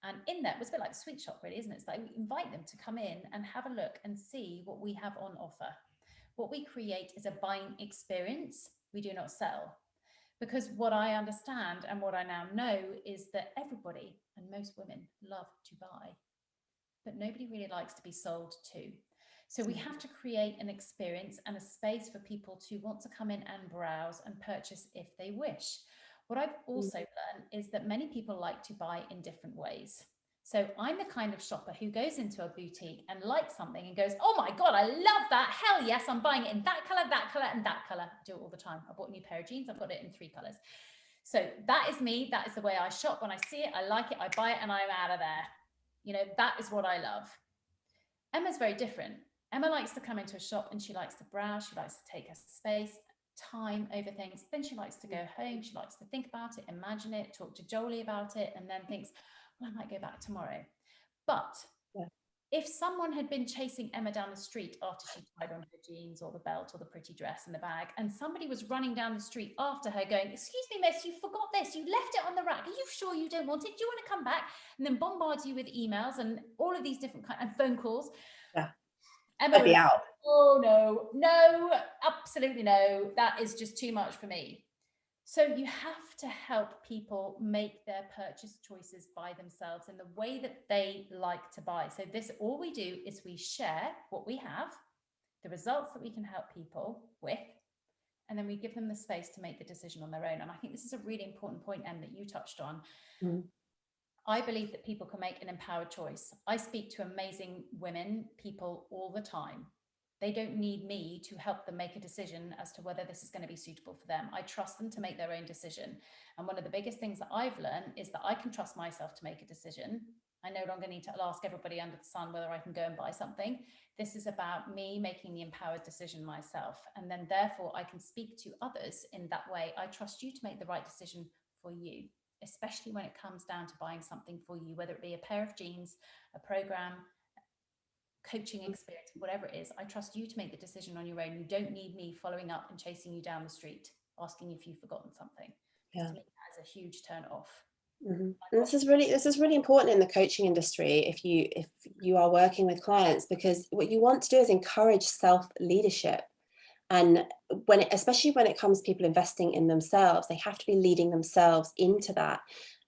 Speaker 1: And in that, it was a bit like a sweet shop, really, isn't it? It's like we invite them to come in and have a look and see what we have on offer. What we create is a buying experience. We do not sell. Because what I understand and what I now know is that everybody, and most women, love to buy, but nobody really likes to be sold to. So we have to create an experience and a space for people to want to come in and browse and purchase if they wish. What I've also learned is that many people like to buy in different ways. So I'm the kind of shopper who goes into a boutique and likes something and goes, oh my God, I love that. Hell yes, I'm buying it in that color, and that color. I do it all the time. I bought a new pair of jeans. I've got it in 3 colors. So that is me. That is the way I shop. When I see it, I like it, I buy it, and I'm out of there. You know, that is what I love. Emma's very different. Emma likes to come into a shop and she likes to browse. She likes to take her space, time over things. Then she likes to go home. She likes to think about it, imagine it, talk to Jolie about it, and then thinks, well, I might go back tomorrow. But if someone had been chasing Emma down the street after she tried on her jeans or the belt or the pretty dress and the bag, and somebody was running down the street after her going, excuse me, miss, you forgot this, you left it on the rack, are you sure you don't want it, do you want to come back? And then bombard you with emails and all of these different kinds and phone calls. Emma
Speaker 2: I'd be out.
Speaker 1: Oh no, absolutely no, that is just too much for me. So you have to help people make their purchase choices by themselves in the way that they like to buy. So this, all we do is we share what we have, the results that we can help people with, and then we give them the space to make the decision on their own. And I think this is a really important point, Em, that you touched on. I believe that people can make an empowered choice. I speak to amazing women, people all the time. They don't need me to help them make a decision as to whether this is going to be suitable for them. I trust them to make their own decision. And one of the biggest things that I've learned is that I can trust myself to make a decision. I no longer need to ask everybody under the sun whether I can go and buy something. This is about me making the empowered decision myself. And then therefore I can speak to others in that way. I trust you to make the right decision for you, especially when it comes down to buying something for you, whether it be a pair of jeans, a program, coaching experience, whatever it is. I trust you to make the decision on your own. You don't need me following up and chasing you down the street, asking if you've forgotten something. To me, that is a huge turn off.
Speaker 2: And this is really important in the coaching industry if you are working with clients, because what you want to do is encourage self-leadership. And especially when it comes to people investing in themselves, they have to be leading themselves into that.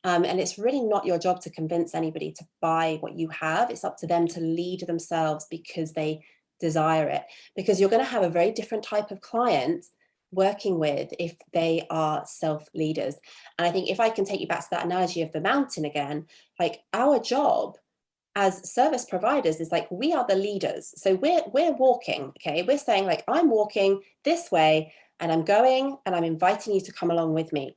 Speaker 2: And it's really not your job to convince anybody to buy what you have. It's up to them to lead themselves because they desire it, because you're going to have a very different type of client working with if they are self-leaders. And I think if I can take you back to that analogy of the mountain again, like our job as service providers is like, we are the leaders. So we're walking, okay? We're saying like, I'm walking this way and I'm going and I'm inviting you to come along with me.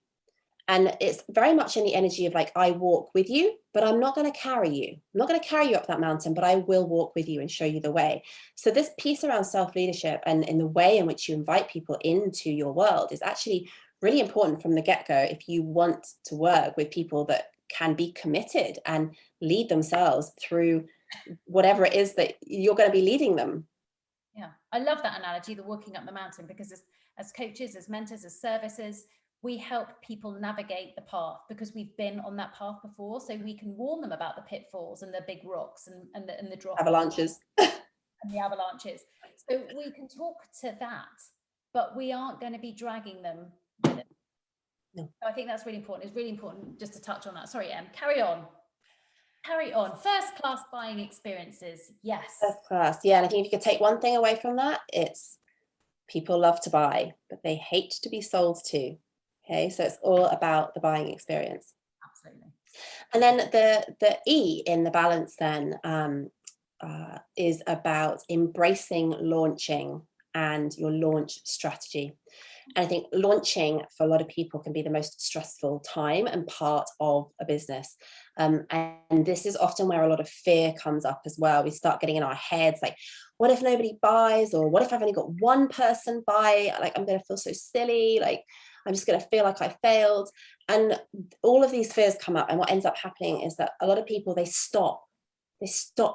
Speaker 2: And it's very much in the energy of like, I walk with you, but I'm not going to carry you. I'm not going to carry you up that mountain, but I will walk with you and show you the way. So this piece around self-leadership and in the way in which you invite people into your world is actually really important from the get-go if you want to work with people that can be committed and lead themselves through whatever it is that you're going to be leading them.
Speaker 1: Yeah, I love that analogy, the walking up the mountain, because as coaches, as mentors, as services, we help people navigate the path because we've been on that path before, so we can warn them about the pitfalls and the big rocks and the drop
Speaker 2: avalanches
Speaker 1: and the avalanches. So we can talk to that, but we aren't going to be dragging them with it.
Speaker 2: No.
Speaker 1: So I think that's really important. It's really important just to touch on that. Sorry, Em, carry on. Carry on. First class buying experiences. Yes.
Speaker 2: First class. Yeah. And I think if you could take one thing away from that, it's people love to buy, but they hate to be sold to. Okay. So it's all about the buying experience.
Speaker 1: Absolutely.
Speaker 2: And then the E in the balance then is about embracing launching and your launch strategy. And I think launching for a lot of people can be the most stressful time and part of a business. And this is often where a lot of fear comes up as well. We start getting in our heads like, what if nobody buys? Or what if I've only got one person buy? Like, I'm going to feel so silly. Like, I'm just going to feel like I failed. And all of these fears come up. And what ends up happening is that a lot of people, they stop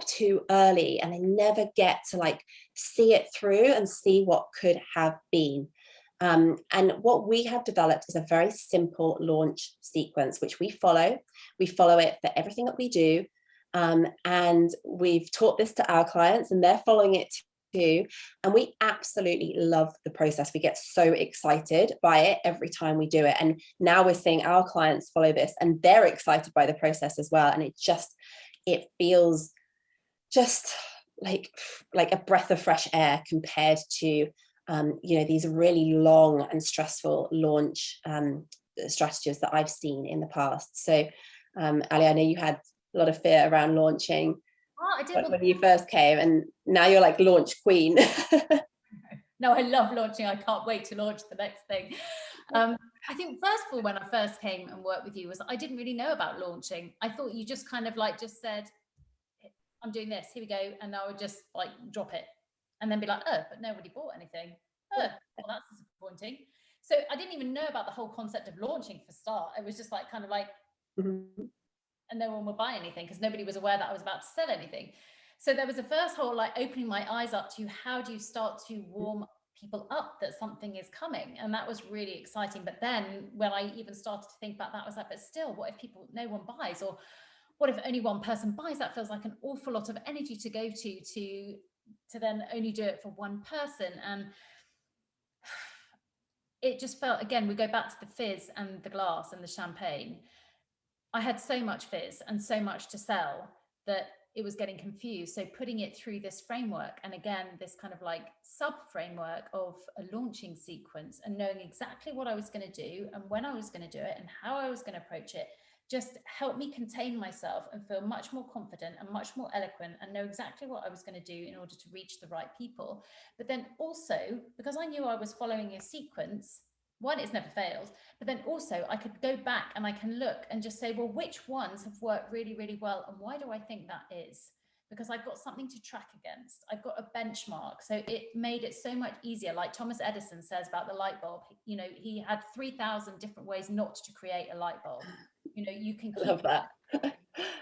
Speaker 2: too early and they never get to like see it through and see what could have been. And what we have developed is a very simple launch sequence, which we follow. We follow it for everything that we do. And we've taught this to our clients and they're following it too. And we absolutely love the process. We get so excited by it every time we do it. And now we're seeing our clients follow this and they're excited by the process as well. And it feels just like a breath of fresh air compared to these really long and stressful launch strategies that I've seen in the past. So Ali, I know you had a lot of fear around launching when you first came, and now you're like launch queen.
Speaker 1: No, I love launching. I can't wait to launch the next thing. I think first of all, when I first came and worked with you, was I didn't really know about launching. I thought you just kind of like just said, I'm doing this, here we go. And I would just like drop it and then be like, oh, but nobody bought anything. Oh, well, that's disappointing. So I didn't even know about the whole concept of launching for start. It was just like kind of like, and no one would buy anything because nobody was aware that I was about to sell anything. So there was the first whole like opening my eyes up to how do you start to warm people up that something is coming, and that was really exciting. But then when I even started to think about that, I was like, but still, what if no one buys, or what if only one person buys? That feels like an awful lot of energy to go to then only do it for one person. And it just felt, again, we go back to the fizz and the glass and the champagne. I had so much fizz and so much to sell that it was getting confused. So putting it through this framework, and again, this kind of like sub framework of a launching sequence, and knowing exactly what I was going to do and when I was going to do it and how I was going to approach it, just helped me contain myself and feel much more confident and much more eloquent and know exactly what I was going to do in order to reach the right people. But then also, because I knew I was following a sequence, one, it's never failed, but then also I could go back and I can look and just say, well, which ones have worked really, really well? And why do I think that is? Because I've got something to track against. I've got a benchmark. So it made it so much easier. Like Thomas Edison says about the light bulb, you know, he had 3,000 different ways not to create a light bulb. You know, you can keep
Speaker 2: that.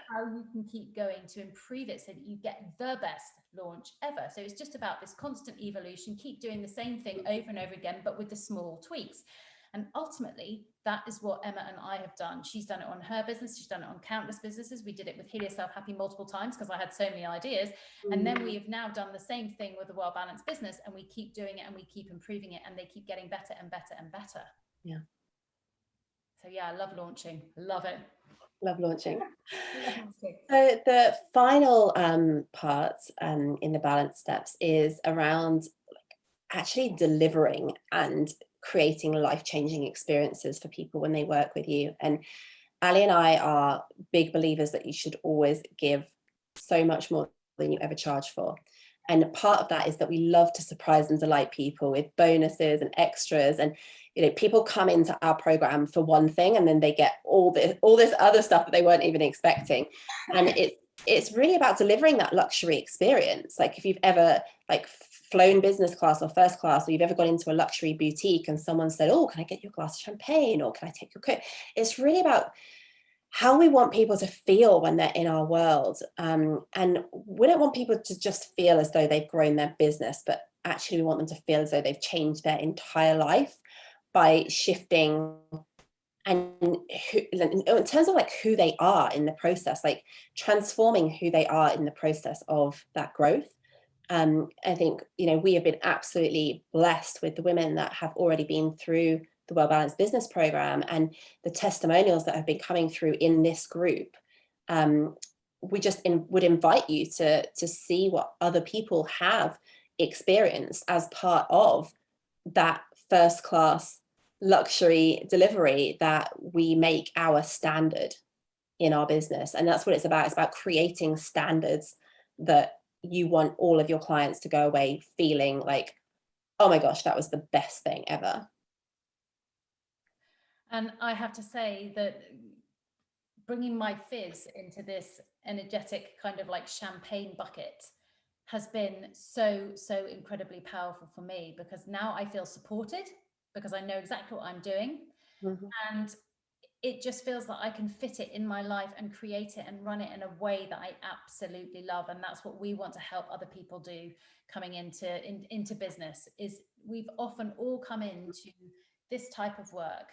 Speaker 1: how you can keep going to improve it so that you get the best launch ever. So it's just about this constant evolution, keep doing the same thing over and over again, but with the small tweaks. And ultimately, that is what Emma and I have done. She's done it on her business. She's done it on countless businesses. We did it with Heal Yourself Happy multiple times because I had so many ideas. And then we have now done the same thing with the Well Balanced Business, and we keep doing it and we keep improving it, and they keep getting better and better and better.
Speaker 2: Yeah.
Speaker 1: So yeah, I love launching. Love it.
Speaker 2: Love launching. So the final part in the balance steps is around actually delivering and creating life-changing experiences for people when they work with you. And Ali and I are big believers that you should always give so much more than you ever charge for. And part of that is that we love to surprise and delight people with bonuses and extras. And you know, people come into our program for one thing and then they get all this other stuff that they weren't even expecting. And it's really about delivering that luxury experience. Like if you've ever like flown business class or first class, or you've ever gone into a luxury boutique and someone said, oh, can I get you a glass of champagne, or can I take your coat? It's really about how we want people to feel when they're in our world. And we don't want people to just feel as though they've grown their business, but actually we want them to feel as though they've changed their entire life by shifting and in terms of like who they are in the process, like transforming who they are in the process of that growth. I think, you know, we have been absolutely blessed with the women that have already been through the Well Balanced Business Program and the testimonials that have been coming through in this group. We just would invite you to see what other people have experienced as part of that first class luxury delivery that we make our standard in our business. And that's what it's about. It's about creating standards that you want all of your clients to go away feeling like, oh my gosh, that was the best thing ever.
Speaker 1: And I have to say that bringing my fizz into this energetic kind of like champagne bucket has been so incredibly powerful for me, because now I feel supported because I know exactly what I'm doing. And it just feels like I can fit it in my life and create it and run it in a way that I absolutely love. And that's what we want to help other people do coming into business. Is we've often all come into this type of work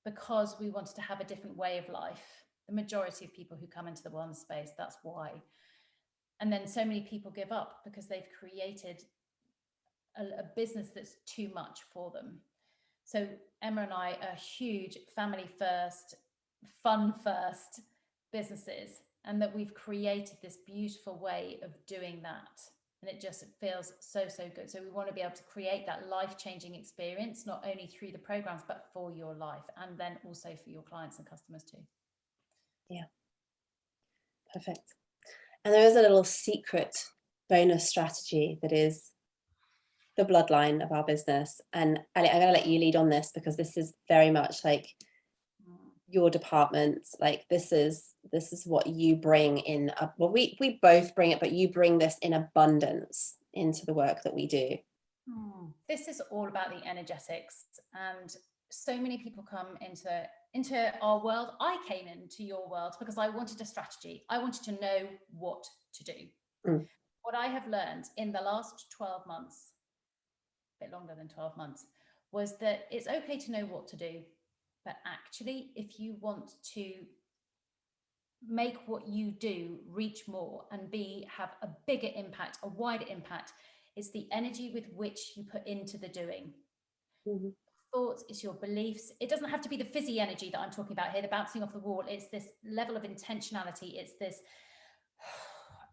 Speaker 1: because we wanted to have a different way of life. The majority of people who come into the wellness space, that's why. And then so many people give up because they've created a business that's too much for them. So Emma and I are huge family first, fun first businesses, and that we've created this beautiful way of doing that. And it just feels so good. So we want to be able to create that life-changing experience, not only through the programs, but for your life, and then also for your clients and customers too.
Speaker 2: Yeah, perfect. And there is a little secret bonus strategy that is the bloodline of our business. And Ali, I'm going to let you lead on this because this is very much like your departments, like this is what you bring in. Well, we both bring it, but you bring this in abundance into the work that we do.
Speaker 1: This is all about the energetics, and so many people come into our world. I came into your world because I wanted a strategy. I wanted to know what to do. What I have learned in the last 12 months, a bit longer than 12 months, was that it's okay to know what to do, but actually, if you want to make what you do reach more and have a bigger impact, a wider impact, it's the energy with which you put into the doing. Thoughts, it's your beliefs. It doesn't have to be the fizzy energy that I'm talking about here, the bouncing off the wall. It's this level of intentionality. It's this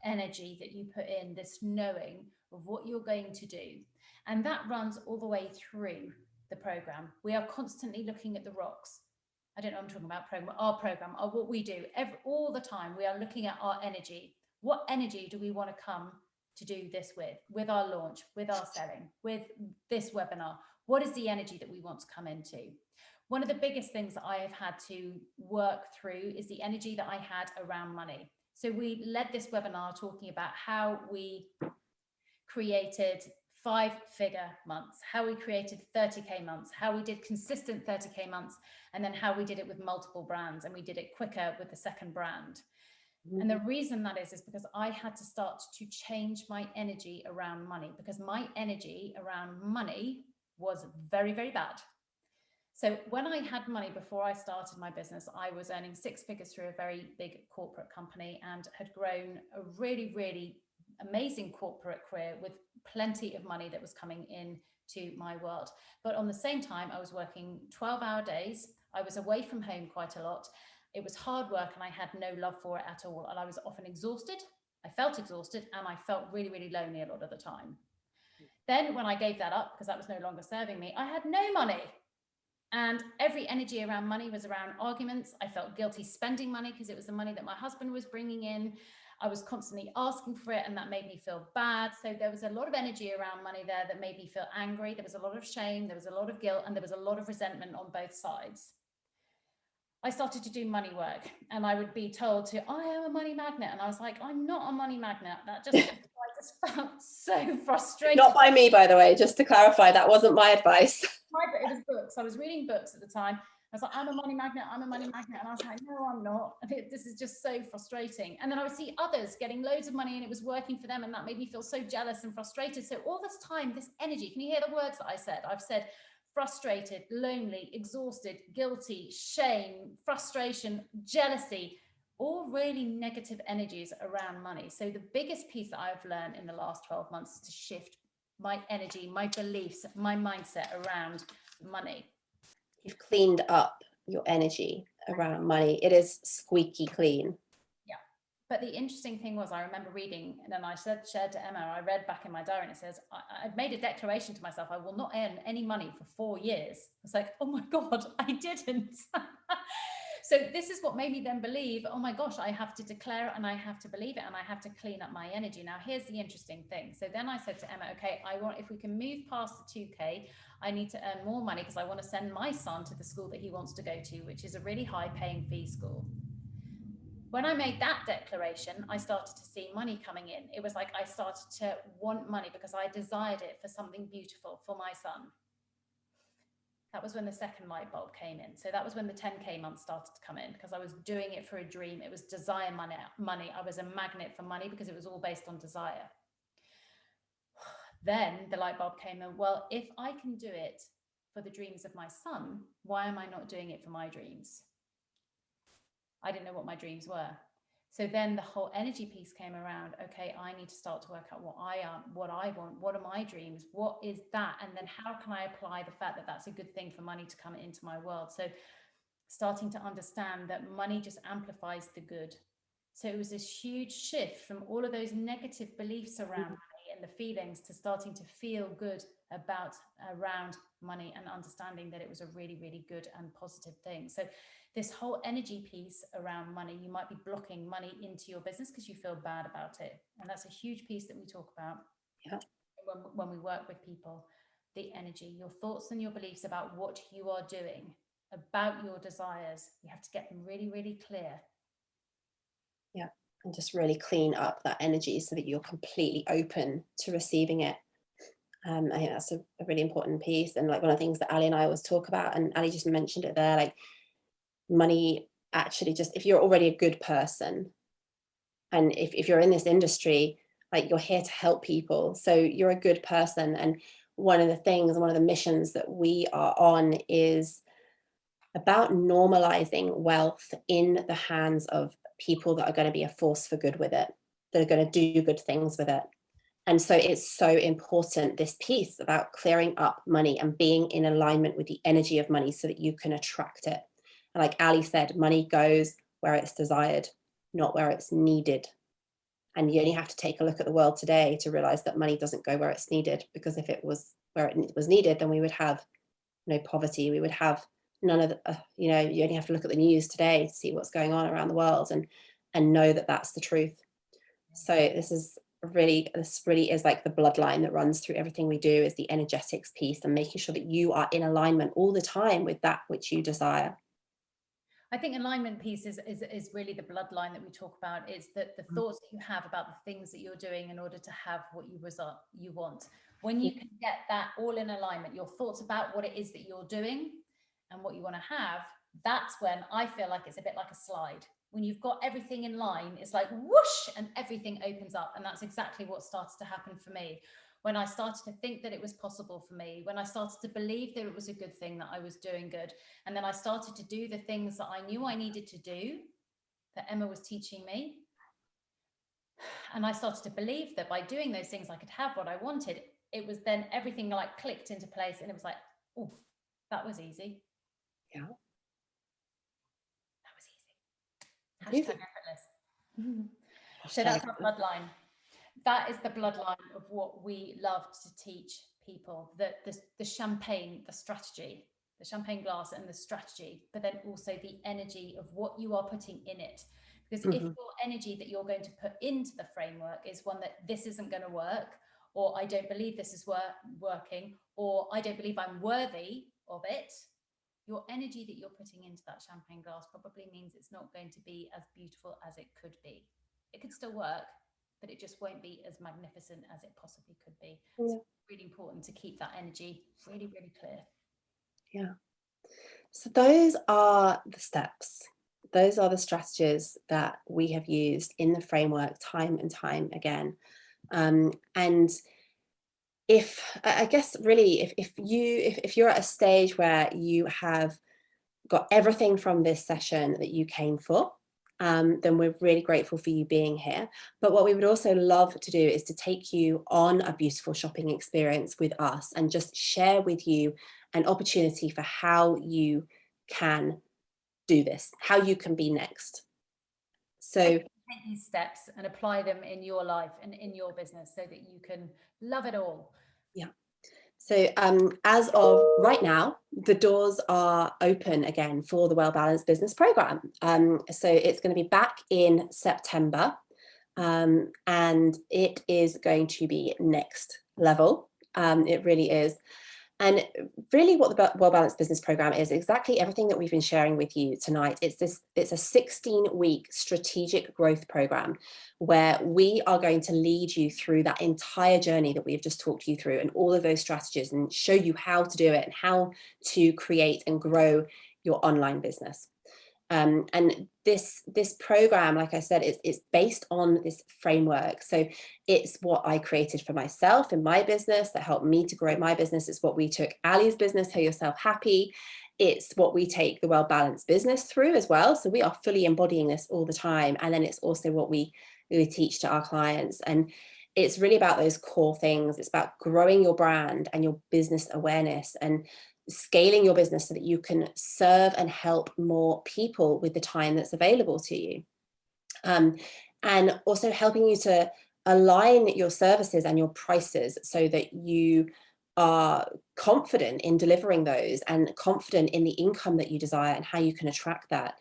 Speaker 1: energy that you put in, this knowing of what you're going to do. And that runs all the way through the program. We are constantly looking at the rocks. I don't know, I'm talking about our program, what we do all the time. We are looking at our energy. What energy do we want to come to do this with our launch, with our selling, with this webinar? What is the energy that we want to come into? One of the biggest things that I have had to work through is the energy that I had around money. So we led this webinar talking about how we created 5-figure months, how we created 30K months, how we did consistent 30K months, and then how we did it with multiple brands, and we did it quicker with the second brand. And the reason that is because I had to start to change my energy around money, because my energy around money was very, very bad. So when I had money before I started my business, I was earning 6 figures through a very big corporate company and had grown a really, really amazing corporate career with plenty of money that was coming in to my world. But on the same time, I was working 12-hour days. I was away from home quite a lot. It was hard work and I had no love for it at all. And I was often exhausted. I felt exhausted and I felt really, really lonely a lot of the time. Then when I gave that up, because that was no longer serving me, I had no money. And every energy around money was around arguments. I felt guilty spending money because it was the money that my husband was bringing in. I was constantly asking for it and that made me feel bad. So there was a lot of energy around money there that made me feel angry. There was a lot of shame, there was a lot of guilt, and there was a lot of resentment on both sides. I started to do money work and I would be told I am a money magnet. And I was like, I'm not a money magnet. I just felt so frustrated.
Speaker 2: Not by me, by the way, just to clarify, that wasn't my advice.
Speaker 1: It was books. I was reading books at the time. I was like, I'm a money magnet, I'm a money magnet. And I was like, no, I'm not. This is just so frustrating. And then I would see others getting loads of money and it was working for them. And that made me feel so jealous and frustrated. So all this time, this energy, can you hear the words that I said? I've said frustrated, lonely, exhausted, guilty, shame, frustration, jealousy, all really negative energies around money. So the biggest piece that I've learned in the last 12 months is to shift my energy, my beliefs, my mindset around money.
Speaker 2: You've cleaned up your energy around money. It is squeaky clean.
Speaker 1: Yeah. But the interesting thing was, I remember reading, and then I shared to Emma, I read back in my diary and it says, I've made a declaration to myself, I will not earn any money for 4 years. It's like, oh my God, I didn't. So this is what made me then believe, oh my gosh, I have to declare it and I have to believe it and I have to clean up my energy. Now, here's the interesting thing. So then I said to Emma, okay, if we can move past the 2K, I need to earn more money because I want to send my son to the school that he wants to go to, which is a really high paying fee school. When I made that declaration, I started to see money coming in. It was like I started to want money because I desired it for something beautiful for my son. That was when the second light bulb came in. So that was when the 10K month started to come in, because I was doing it for a dream. It was desire money. I was a magnet for money because it was all based on desire. Then the light bulb came in. Well, if I can do it for the dreams of my son, why am I not doing it for my dreams? I didn't know what my dreams were. So then the whole energy piece came around. Okay, I need to start to work out what I am, what I want, what are my dreams, what is that? And then how can I apply the fact that that's a good thing for money to come into my world? So starting to understand that money just amplifies the good. So it was this huge shift from all of those negative beliefs around money and the feelings to starting to feel good around money and understanding that it was a really, really good and positive thing. So this whole energy piece around money, you might be blocking money into your business because you feel bad about it. And that's a huge piece that we talk about when we work with people. The energy, your thoughts and your beliefs about what you are doing about your desires. You have to get them really, really clear.
Speaker 2: Yeah, and just really clean up that energy so that you're completely open to receiving it. I think that's a really important piece, and like one of the things that Ali and I always talk about, and Ali just mentioned it there, like money actually, just if you're already a good person, and if you're in this industry, like you're here to help people, so you're a good person. And one of the things, one of the missions that we are on is about normalizing wealth in the hands of people that are going to be a force for good with it, that are going to do good things with it. And so it's so important, this piece about clearing up money and being in alignment with the energy of money so that you can attract it. And like Ali said, money goes where it's desired, not where it's needed. And you only have to take a look at the world today to realize that money doesn't go where it's needed, because if it was where it was needed, then we would have no poverty. We would have none of the, you only have to look at the news today to see what's going on around the world and know that that's the truth. So this really is like the bloodline that runs through everything we do, is the energetics piece, and making sure that you are in alignment all the time with that which you desire.
Speaker 1: I think alignment piece is really the bloodline that we talk about. Is that the thoughts that you have about the things that you're doing in order to have what you want. When you can get that all in alignment, your thoughts about what it is that you're doing and what you want to have, that's when I feel like it's a bit like a slide. When you've got everything in line, it's like whoosh, and everything opens up. And that's exactly what starts to happen for me. When I started to think that it was possible for me, when I started to believe that it was a good thing, that I was doing good, and then I started to do the things that I knew I needed to do, that Emma was teaching me, and I started to believe that by doing those things I could have what I wanted, it was then everything like clicked into place, and it was like, oh, that was easy.
Speaker 2: Yeah.
Speaker 1: That was easy. Hashtag effortless. So that's our bloodline. That is the bloodline of what we love to teach people, that the champagne, the strategy, the champagne glass and the strategy, but then also the energy of what you are putting in it. Because if your energy that you're going to put into the framework is one that this isn't going to work, or I don't believe this is working, or I don't believe I'm worthy of it, your energy that you're putting into that champagne glass probably means it's not going to be as beautiful as it could be. It could still work, but it just won't be as magnificent as it possibly could be. Yeah. So it's really important to keep that energy really, really clear.
Speaker 2: Yeah. So those are the steps. Those are the strategies that we have used in the framework time and time again. And if, I guess really, if you're at a stage where you have got everything from this session that you came for, then we're really grateful for you being here. But what we would also love to do is to take you on a beautiful shopping experience with us and just share with you an opportunity for how you can do this, how you can be next. So
Speaker 1: take these steps and apply them in your life and in your business so that you can love it all.
Speaker 2: Yeah. So as of right now, the doors are open again for the Well Balanced Business Program. So it's going to be back in September, and it is going to be next level. It really is. And really what the Well Balanced Business Program is exactly everything that we've been sharing with you tonight. It's a 16-week strategic growth program where we are going to lead you through that entire journey that we've just talked you through, and all of those strategies, and show you how to do it and how to create and grow your online business. And this program, like I said, it's based on this framework. So it's what I created for myself in my business that helped me to grow my business. It's what we took Ali's business, Her Yourself Happy. It's what we take the Well Balanced business through as well. So we are fully embodying this all the time. And then it's also what we teach to our clients. And it's really about those core things. It's about growing your brand and your business awareness, and scaling your business so that you can serve and help more people with the time that's available to you. And also helping you to align your services and your prices so that you are confident in delivering those and confident in the income that you desire and how you can attract that.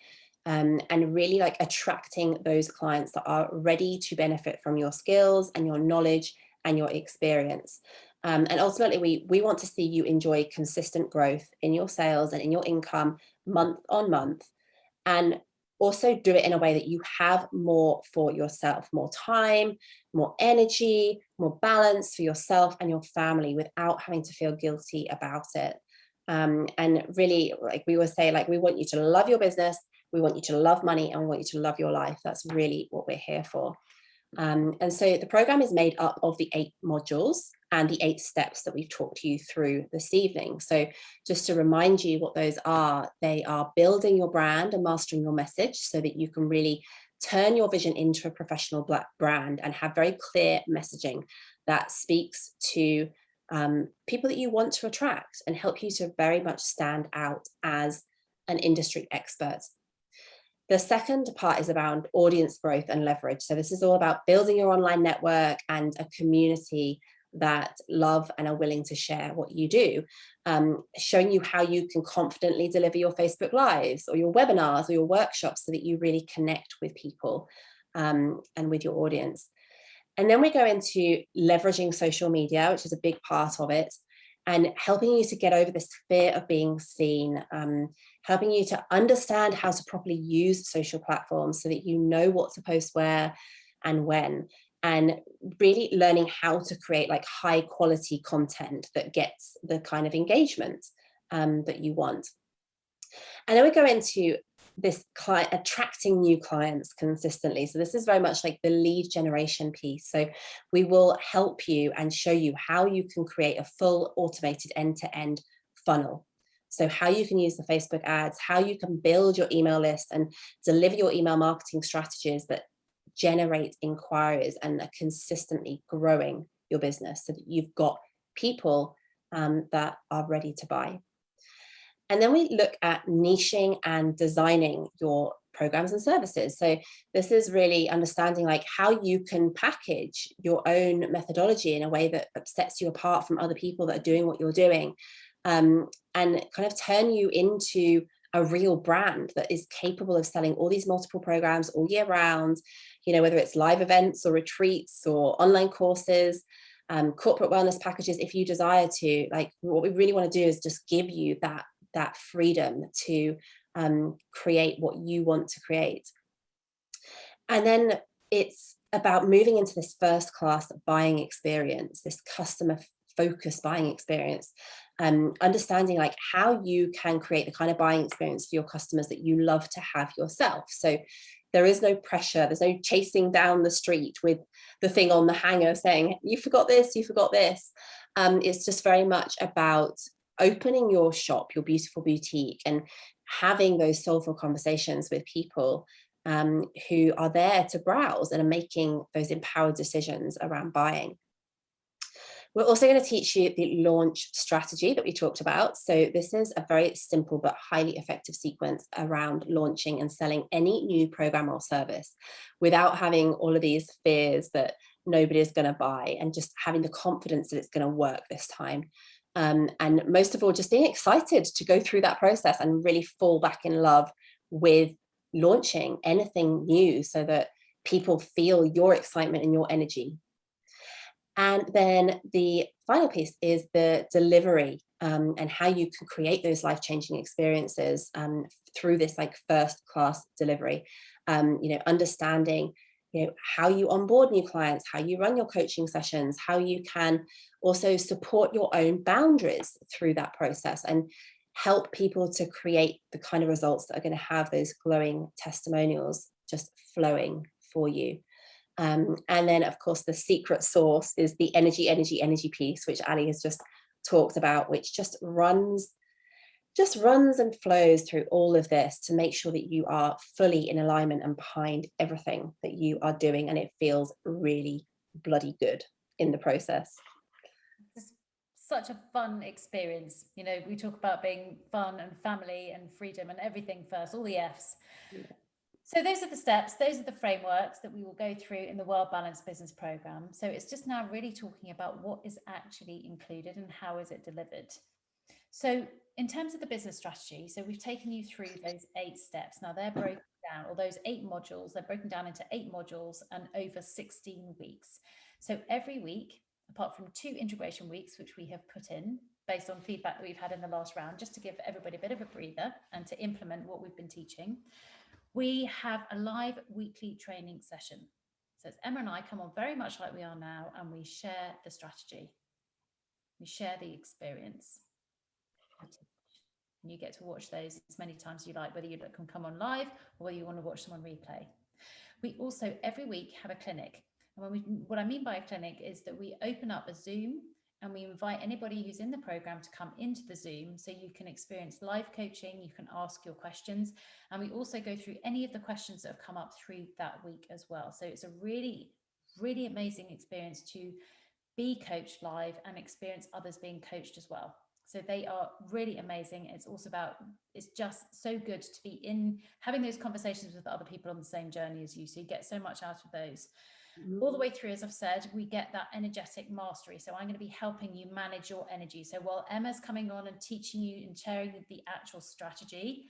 Speaker 2: And really like attracting those clients that are ready to benefit from your skills and your knowledge and your experience. And ultimately, we want to see you enjoy consistent growth in your sales and in your income month on month, and also do it in a way that you have more for yourself, more time, more energy, more balance for yourself and your family without having to feel guilty about it. And really, like we always say, like, we want you to love your business, we want you to love money, and we want you to love your life. That's really what we're here for. And so the program is made up of the 8 modules and the 8 steps that we've talked you through this evening. So just to remind you what those are, they are building your brand and mastering your message so that you can really turn your vision into a professional brand and have very clear messaging that speaks to people that you want to attract and help you to very much stand out as an industry expert. The second part is around audience growth and leverage. So this is all about building your online network and a community that love and are willing to share what you do, showing you how you can confidently deliver your Facebook Lives or your webinars or your workshops so that you really connect with people and with your audience. And then we go into leveraging social media, which is a big part of it, and helping you to get over this fear of being seen, helping you to understand how to properly use social platforms so that you know what to post where and when, and really learning how to create like high quality content that gets the kind of engagement that you want. And then we go into this client, attracting new clients consistently. So this is very much like the lead generation piece. So we will help you and show you how you can create a full automated end-to-end funnel. So how you can use the Facebook ads, how you can build your email list and deliver your email marketing strategies that generate inquiries and are consistently growing your business so that you've got people that are ready to buy. And then we look at niching and designing your programs and services. So this is really understanding like how you can package your own methodology in a way that sets you apart from other people that are doing what you're doing, and kind of turn you into a real brand that is capable of selling all these multiple programs all year round, you know, whether it's live events or retreats or online courses, corporate wellness packages. If you desire to, like, what we really want to do is just give you that freedom to create what you want to create. And then it's about moving into this first class buying experience, this customer focused buying experience, understanding like how you can create the kind of buying experience for your customers that you love to have yourself. So there is no pressure, there's no chasing down the street with the thing on the hanger saying, you forgot this, you forgot this. It's just very much about opening your shop, your beautiful boutique, and having those soulful conversations with people who are there to browse and are making those empowered decisions around buying. We're also going to teach you the launch strategy that we talked about. So this is a very simple but highly effective sequence around launching and selling any new program or service without having all of these fears that nobody is going to buy, and just having the confidence that it's going to work this time. And most of all, just being excited to go through that process and really fall back in love with launching anything new so that people feel your excitement and your energy. And then the final piece is the delivery, and how you can create those life-changing experiences through this like first class delivery. You know, understanding, you know, how you onboard new clients, how you run your coaching sessions, how you can also support your own boundaries through that process and help people to create the kind of results that are going to have those glowing testimonials just flowing for you. And then of course the secret sauce is the energy piece, which Ali has just talked about, which just runs and flows through all of this to make sure that you are fully in alignment and behind everything that you are doing, and it feels really bloody good in the process.
Speaker 1: It's such a fun experience. You know, we talk about being fun and family and freedom and everything first, all the F's. Yeah. So those are the steps, those are the frameworks that we will go through in the World Balance Business Program. So it's just now really talking about what is actually included and how is it delivered. So in terms of the business strategy, so we've taken you through those 8 steps. Now they're broken down, or those 8 modules, they're broken down into 8 modules and over 16 weeks. So every week, apart from 2 integration weeks, which we have put in, based on feedback that we've had in the last round, just to give everybody a bit of a breather and to implement what we've been teaching. We have a live weekly training session. So it's Emma and I come on very much like we are now, and we share the strategy. We share the experience. And you get to watch those as many times as you like, whether you can come on live or whether you want to watch them on replay. We also every week have a clinic. And what I mean by a clinic is that we open up a Zoom and we invite anybody who's in the program to come into the Zoom, so you can experience live coaching, you can ask your questions, and we also go through any of the questions that have come up through that week as well. So it's a really, really amazing experience to be coached live and experience others being coached as well. So they are really amazing. It's also about, it's just so good to be in having those conversations with other people on the same journey as you. So you get so much out of those. All the way through, as I've said, we get that energetic mastery. So I'm going to be helping you manage your energy. So while Emma's coming on and teaching you and sharing the actual strategy,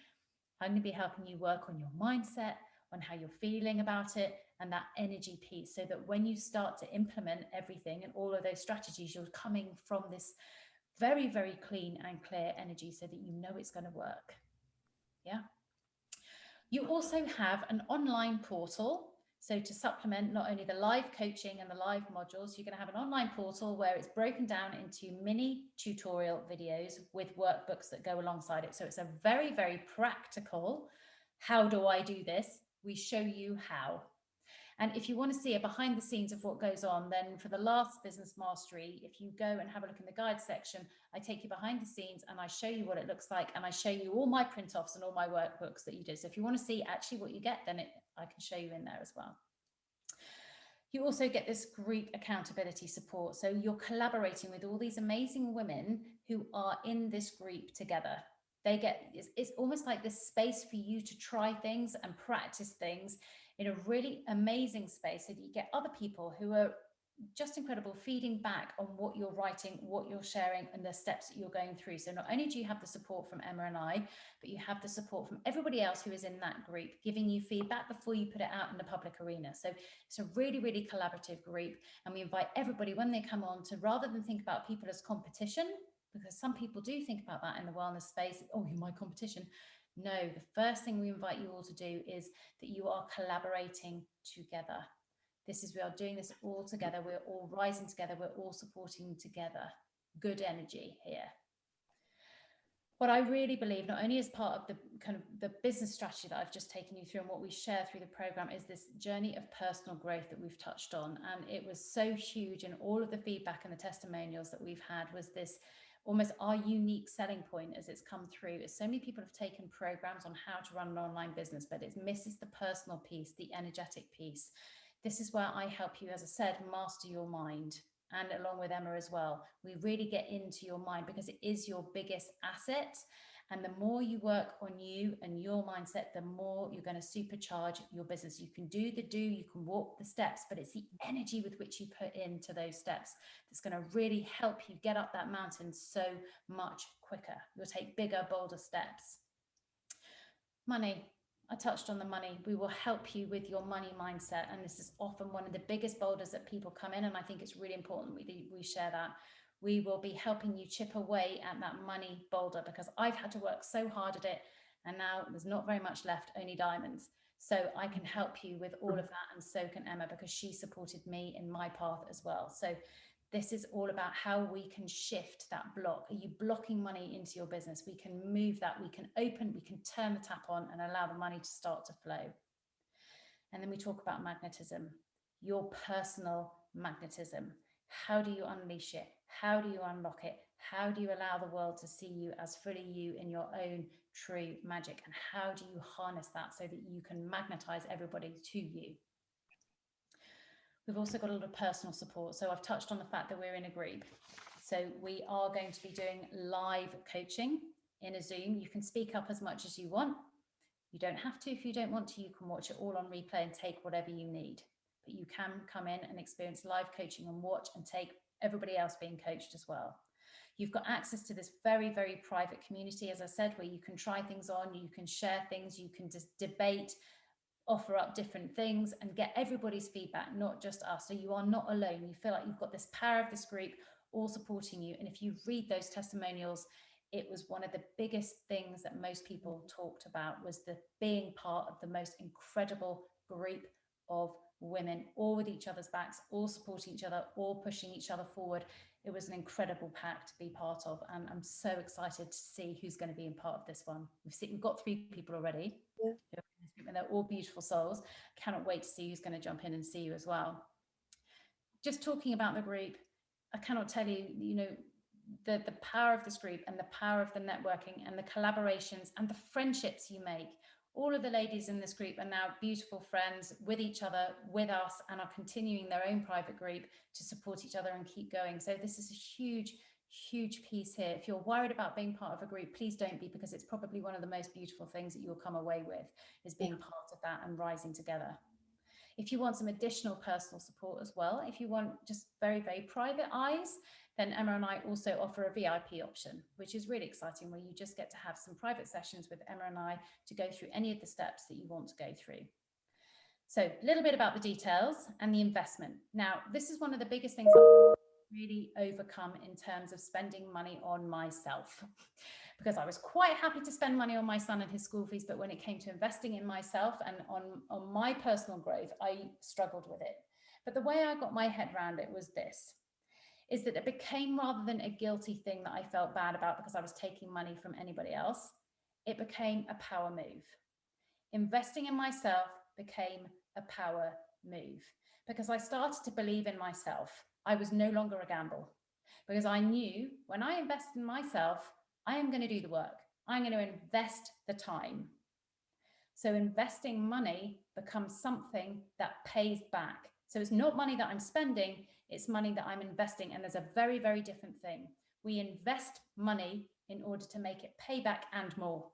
Speaker 1: I'm going to be helping you work on your mindset, on how you're feeling about it, and that energy piece, so that when you start to implement everything and all of those strategies, you're coming from this very, very clean and clear energy so that you know it's going to work. Yeah. You also have an online portal. So to supplement not only the live coaching and the live modules, you're going to have an online portal where it's broken down into mini tutorial videos with workbooks that go alongside it. So it's a very, very practical, how do I do this? We show you how. And if you want to see a behind the scenes of what goes on, then for the last Business Mastery, if you go and have a look in the guide section, I take you behind the scenes and I show you what it looks like, and I show you all my print offs and all my workbooks that you did. So if you want to see actually what you get, then I can show you in there as well. You also get this group accountability support. So you're collaborating with all these amazing women who are in this group together. They get, it's almost like this space for you to try things and practice things in a really amazing space, so that you get other people who are just incredible, feeding back on what you're writing, what you're sharing, and the steps that you're going through. So not only do you have the support from Emma and I, but you have the support from everybody else who is in that group, giving you feedback before you put it out in the public arena. So it's a really, really collaborative group. And we invite everybody when they come on to, rather than think about people as competition, because some people do think about that in the wellness space, oh, you're my competition. No, the first thing we invite you all to do is that you are collaborating together. We are doing this all together. We're all rising together. We're all supporting together. Good energy here. What I really believe, not only as part of the kind of the business strategy that I've just taken you through and what we share through the program, is this journey of personal growth that we've touched on. And it was so huge, and all of the feedback and the testimonials that we've had was this almost our unique selling point as it's come through. Is so many people have taken programs on how to run an online business, but it misses the personal piece, the energetic piece. This is where I help you, as I said, master your mind. And along with Emma as well, we really get into your mind, because it is your biggest asset. And the more you work on you and your mindset, the more you're going to supercharge your business. You can do, you can walk the steps, but it's the energy with which you put into those steps that's going to really help you get up that mountain so much quicker. You'll take bigger, bolder steps. Money. I touched on the money. We will help you with your money mindset. And this is often one of the biggest boulders that people come in. And I think it's really important we share that. We will be helping you chip away at that money boulder, because I've had to work so hard at it. And now there's not very much left, only diamonds. So I can help you with all of that. And so can Emma, because she supported me in my path as well. So this is all about how we can shift that block. Are you blocking money into your business? We can move that, we can turn the tap on and allow the money to start to flow. And then we talk about magnetism, your personal magnetism. How do you unleash it? How do you unlock it? How do you allow the world to see you as fully you in your own true magic? And how do you harness that so that you can magnetize everybody to you? We've also got a lot of personal support. So I've touched on the fact that we're in a group. So we are going to be doing live coaching in a Zoom. You can speak up as much as you want. You don't have to. If you don't want to, you can watch it all on replay and take whatever you need. But you can come in and experience live coaching and watch and take everybody else being coached as well. You've got access to this very, very private community, as I said, where you can try things on, you can share things, you can just debate, offer up different things and get everybody's feedback, not just us. So you are not alone. You feel like you've got this power of this group all supporting you. And if you read those testimonials, it was one of the biggest things that most people talked about, was the being part of the most incredible group of women, all with each other's backs, all supporting each other, all pushing each other forward. It was an incredible pack to be part of, and I'm so excited to see who's going to be in part of this one. We've got 3 people already.
Speaker 2: Yeah.
Speaker 1: And they're all beautiful souls. Cannot wait to see who's going to jump in and see you as well. Just talking about the group, I cannot tell you, the power of this group and the power of the networking and the collaborations and the friendships you make. All of the ladies in this group are now beautiful friends with each other, with us, and are continuing their own private group to support each other and keep going. So this is a huge, huge piece here. If you're worried about being part of a group, please don't be, because it's probably one of the most beautiful things that you'll come away with, is being part of that and rising together. If you want some additional personal support as well, if you want just very, very private eyes, then Emma and I also offer a VIP option, which is really exciting, where you just get to have some private sessions with Emma and I to go through any of the steps that you want to go through. So a little bit about the details and the investment. Now, this is one of the biggest things I've really overcome in terms of spending money on myself, because I was quite happy to spend money on my son and his school fees, but when it came to investing in myself and on my personal growth, I struggled with it. But the way I got my head around it was this, is that it became, rather than a guilty thing that I felt bad about because I was taking money from anybody else, it became a power move. Investing in myself became a power move, because I started to believe in myself. I was no longer a gamble, because I knew when I invest in myself, I am going to do the work. I'm going to invest the time. So investing money becomes something that pays back. So it's not money that I'm spending, it's money that I'm investing. And there's a very, very different thing. We invest money in order to make it pay back, and more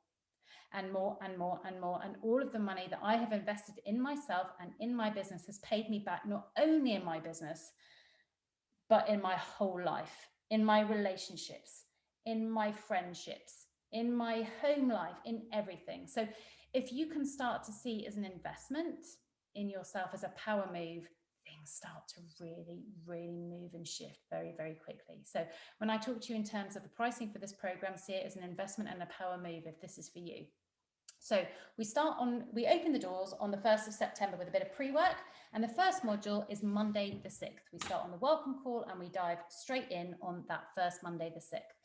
Speaker 1: and more and more and more. And all of the money that I have invested in myself and in my business has paid me back, not only in my business, but in my whole life, in my relationships, in my friendships, in my home life, in everything. So if you can start to see as an investment in yourself, as a power move, things start to really, really move and shift very, very quickly. So when I talk to you in terms of the pricing for this program, see it as an investment and a power move if this is for you. So we open the doors on the 1st of September with a bit of pre-work, and the first module is Monday the 6th. We start on the welcome call and we dive straight in on that first Monday the 6th.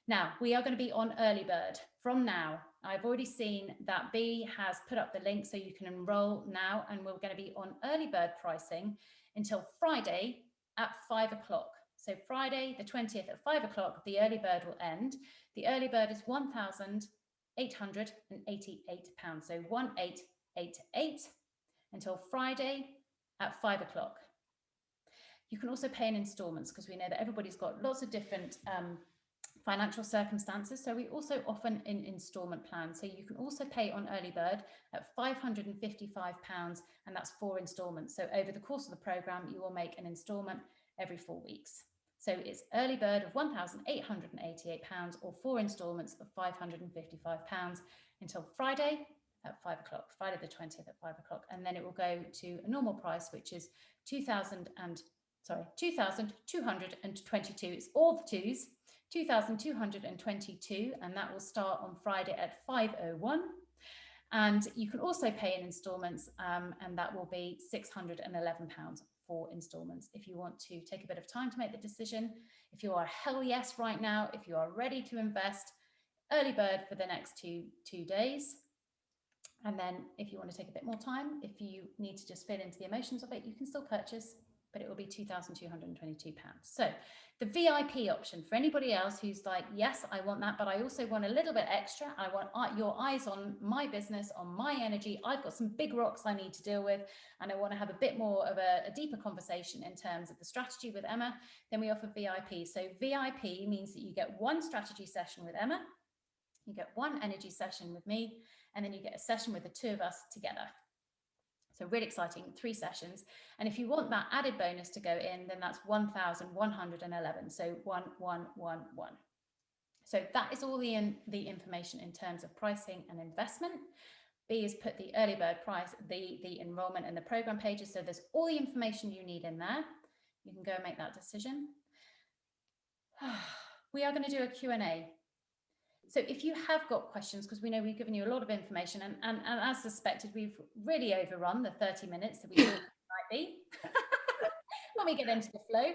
Speaker 1: Now, we are going to be on early bird from now. I've already seen that B has put up the link so you can enroll now, and we're going to be on early bird pricing until Friday at 5 o'clock. So Friday the 20th at 5 o'clock, the early bird will end. The early bird is £1,888. So 1888 until Friday at 5 o'clock. You can also pay in installments, because we know that everybody's got lots of different financial circumstances. So we also offer an installment plan. So you can also pay on early bird at £555, and that's 4 installments. So over the course of the program, you will make an installment every 4 weeks. So it's early bird of £1,888 or 4 installments of £555 until Friday at 5 o'clock, Friday the 20th at 5 o'clock. And then it will go to a normal price, which is $2,222. It's all the twos, $2,222, and that will start on Friday at 5:01. And you can also pay in installments, and that will be £611 for installments. If you want to take a bit of time to make the decision, if you are hell yes right now, if you are ready to invest, early bird for the next two days. And then if you want to take a bit more time, if you need to just feel into the emotions of it, you can still purchase, but it will be £2,222. So the VIP option for anybody else who's like, yes, I want that, but I also want a little bit extra. I want your eyes on my business, on my energy. I've got some big rocks I need to deal with, and I want to have a bit more of a deeper conversation in terms of the strategy with Emma. Then we offer VIP. So VIP means that you get 1 strategy session with Emma, you get 1 energy session with me, and then you get a session with the 2 of us together. So really exciting, 3 sessions. And if you want that added bonus to go in, then that's 1,111. So 1111. So that is all the information in terms of pricing and investment. B has put the early bird price, the enrollment and the program pages. So there's all the information you need in there. You can go and make that decision. we are going to do a Q&A. So if you have got questions, because we know we've given you a lot of information, and as suspected, we've really overrun the 30 minutes that we thought it might be when we get into the flow.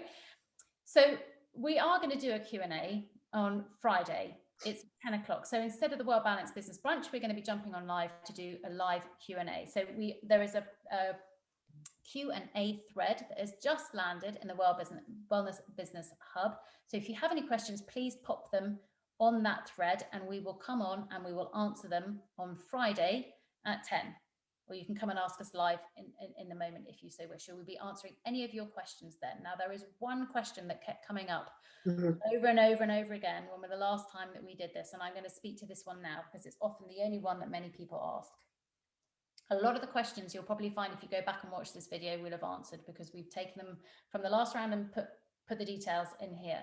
Speaker 1: So we are going to do a Q&A on Friday. It's 10 o'clock. So instead of the Well Balanced Business Brunch, we're going to be jumping on live to do a live Q&A. So there is a Q&A thread that has just landed in the Wellness Business Hub. So if you have any questions, please pop them on that thread and we will come on and we will answer them on Friday at 10. Or you can come and ask us live in the moment if you so wish. We'll be answering any of your questions then. Now, there is one question that kept coming up over and over and over again when we're the last time that we did this. And I'm going to speak to this one now because it's often the only one that many people ask. A lot of the questions you'll probably find if you go back and watch this video we'll have answered because we've taken them from the last round and put the details in here.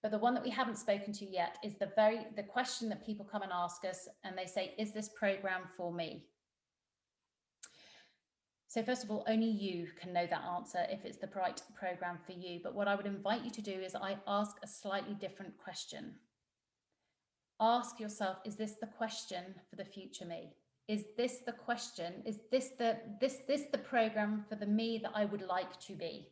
Speaker 1: But the one that we haven't spoken to yet is the question that people come and ask us and they say, is this program for me? So first of all, only you can know that answer if it's the right program for you. But what I would invite you to do is I ask a slightly different question. Ask yourself, is this the question for the future me? Is this the question? Is this the program for the me that I would like to be?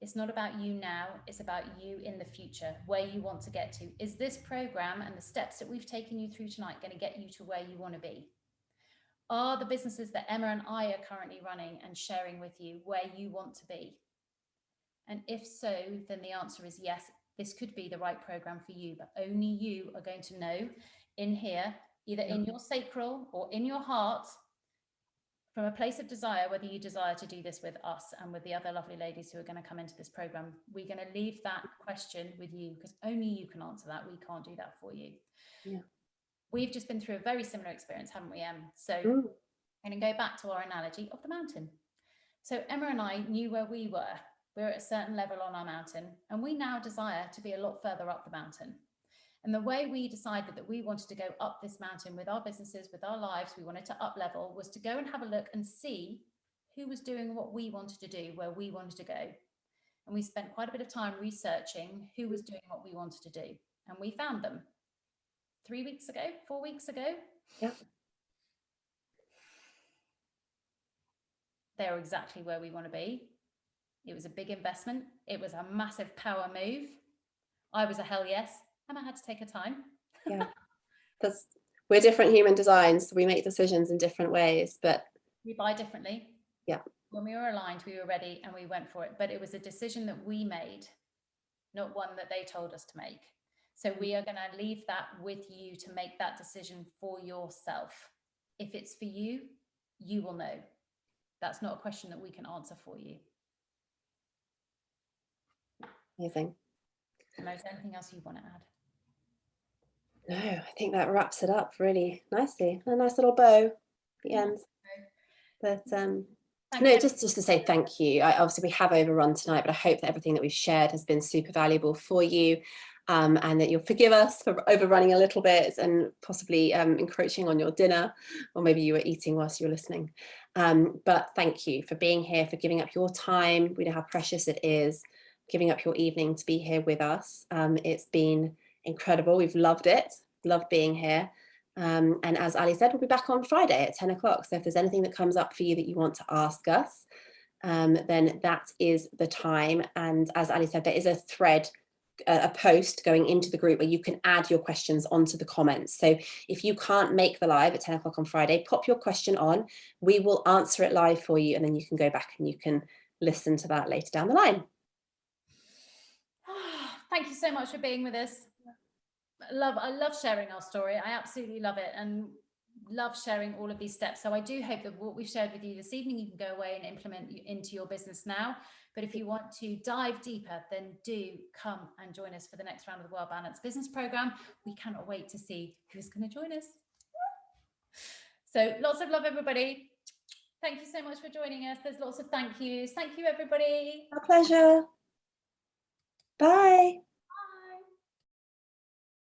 Speaker 1: It's not about you now, it's about you in the future, where you want to get to. Is this program and the steps that we've taken you through tonight going to get you to where you want to be? Are the businesses that Emma and I are currently running and sharing with you where you want to be? And if so, then the answer is yes, this could be the right program for you, but only you are going to know in here, either in your sacral or in your heart, from a place of desire, whether you desire to do this with us and with the other lovely ladies who are going to come into this program. We're going to leave that question with you because only you can answer that. We can't do that for you. Yeah. We've just been through a very similar experience, haven't we, Em? So I'm going to go back to our analogy of the mountain. So Emma and I knew where we were. We're at a certain level on our mountain, and we now desire to be a lot further up the mountain. And the way we decided that we wanted to go up this mountain with our businesses, with our lives, we wanted to up level, was to go and have a look and see who was doing what we wanted to do, where we wanted to go. And we spent quite a bit of time researching who was doing what we wanted to do. And we found them 4 weeks ago. Yeah. They're exactly where we want to be. It was a big investment. It was a massive power move. I was a hell yes. Emma had to take her time. Yeah, we're different human designs, so we make decisions in different ways, but we buy differently. Yeah. When we were aligned, we were ready and we went for it. But it was a decision that we made, not one that they told us to make. So we are going to leave that with you to make that decision for yourself. If it's for you, you will know. That's not a question that we can answer for you. Amazing. And is there anything else you want to add? No, I think that wraps it up really nicely. A nice little bow at the end. But no, just to say thank you. Obviously, we have overrun tonight, but I hope that everything that we've shared has been super valuable for you, and that you'll forgive us for overrunning a little bit and possibly encroaching on your dinner, or maybe you were eating whilst you were listening. But thank you for being here, for giving up your time. We know how precious it is, giving up your evening to be here with us. It's been incredible. We've loved it, loved being here. And as Ali said, we'll be back on Friday at 10 o'clock. So if there's anything that comes up for you that you want to ask us, then that is the time. And as Ali said, there is a thread, a post going into the group where you can add your questions onto the comments. So if you can't make the live at 10 o'clock on Friday, pop your question on. We will answer it live for you, and then you can go back and you can listen to that later down the line. Thank you so much for being with us. I love sharing our story. I absolutely love it and love sharing all of these steps. So I do hope that what we've shared with you this evening, you can go away and implement into your business now. But if you want to dive deeper, then do come and join us for the next round of the Well Balanced Business Program. We cannot wait to see who's going to join us. So lots of love, everybody. Thank you so much for joining us. There's lots of thank yous. Thank you, everybody. Our pleasure. Bye.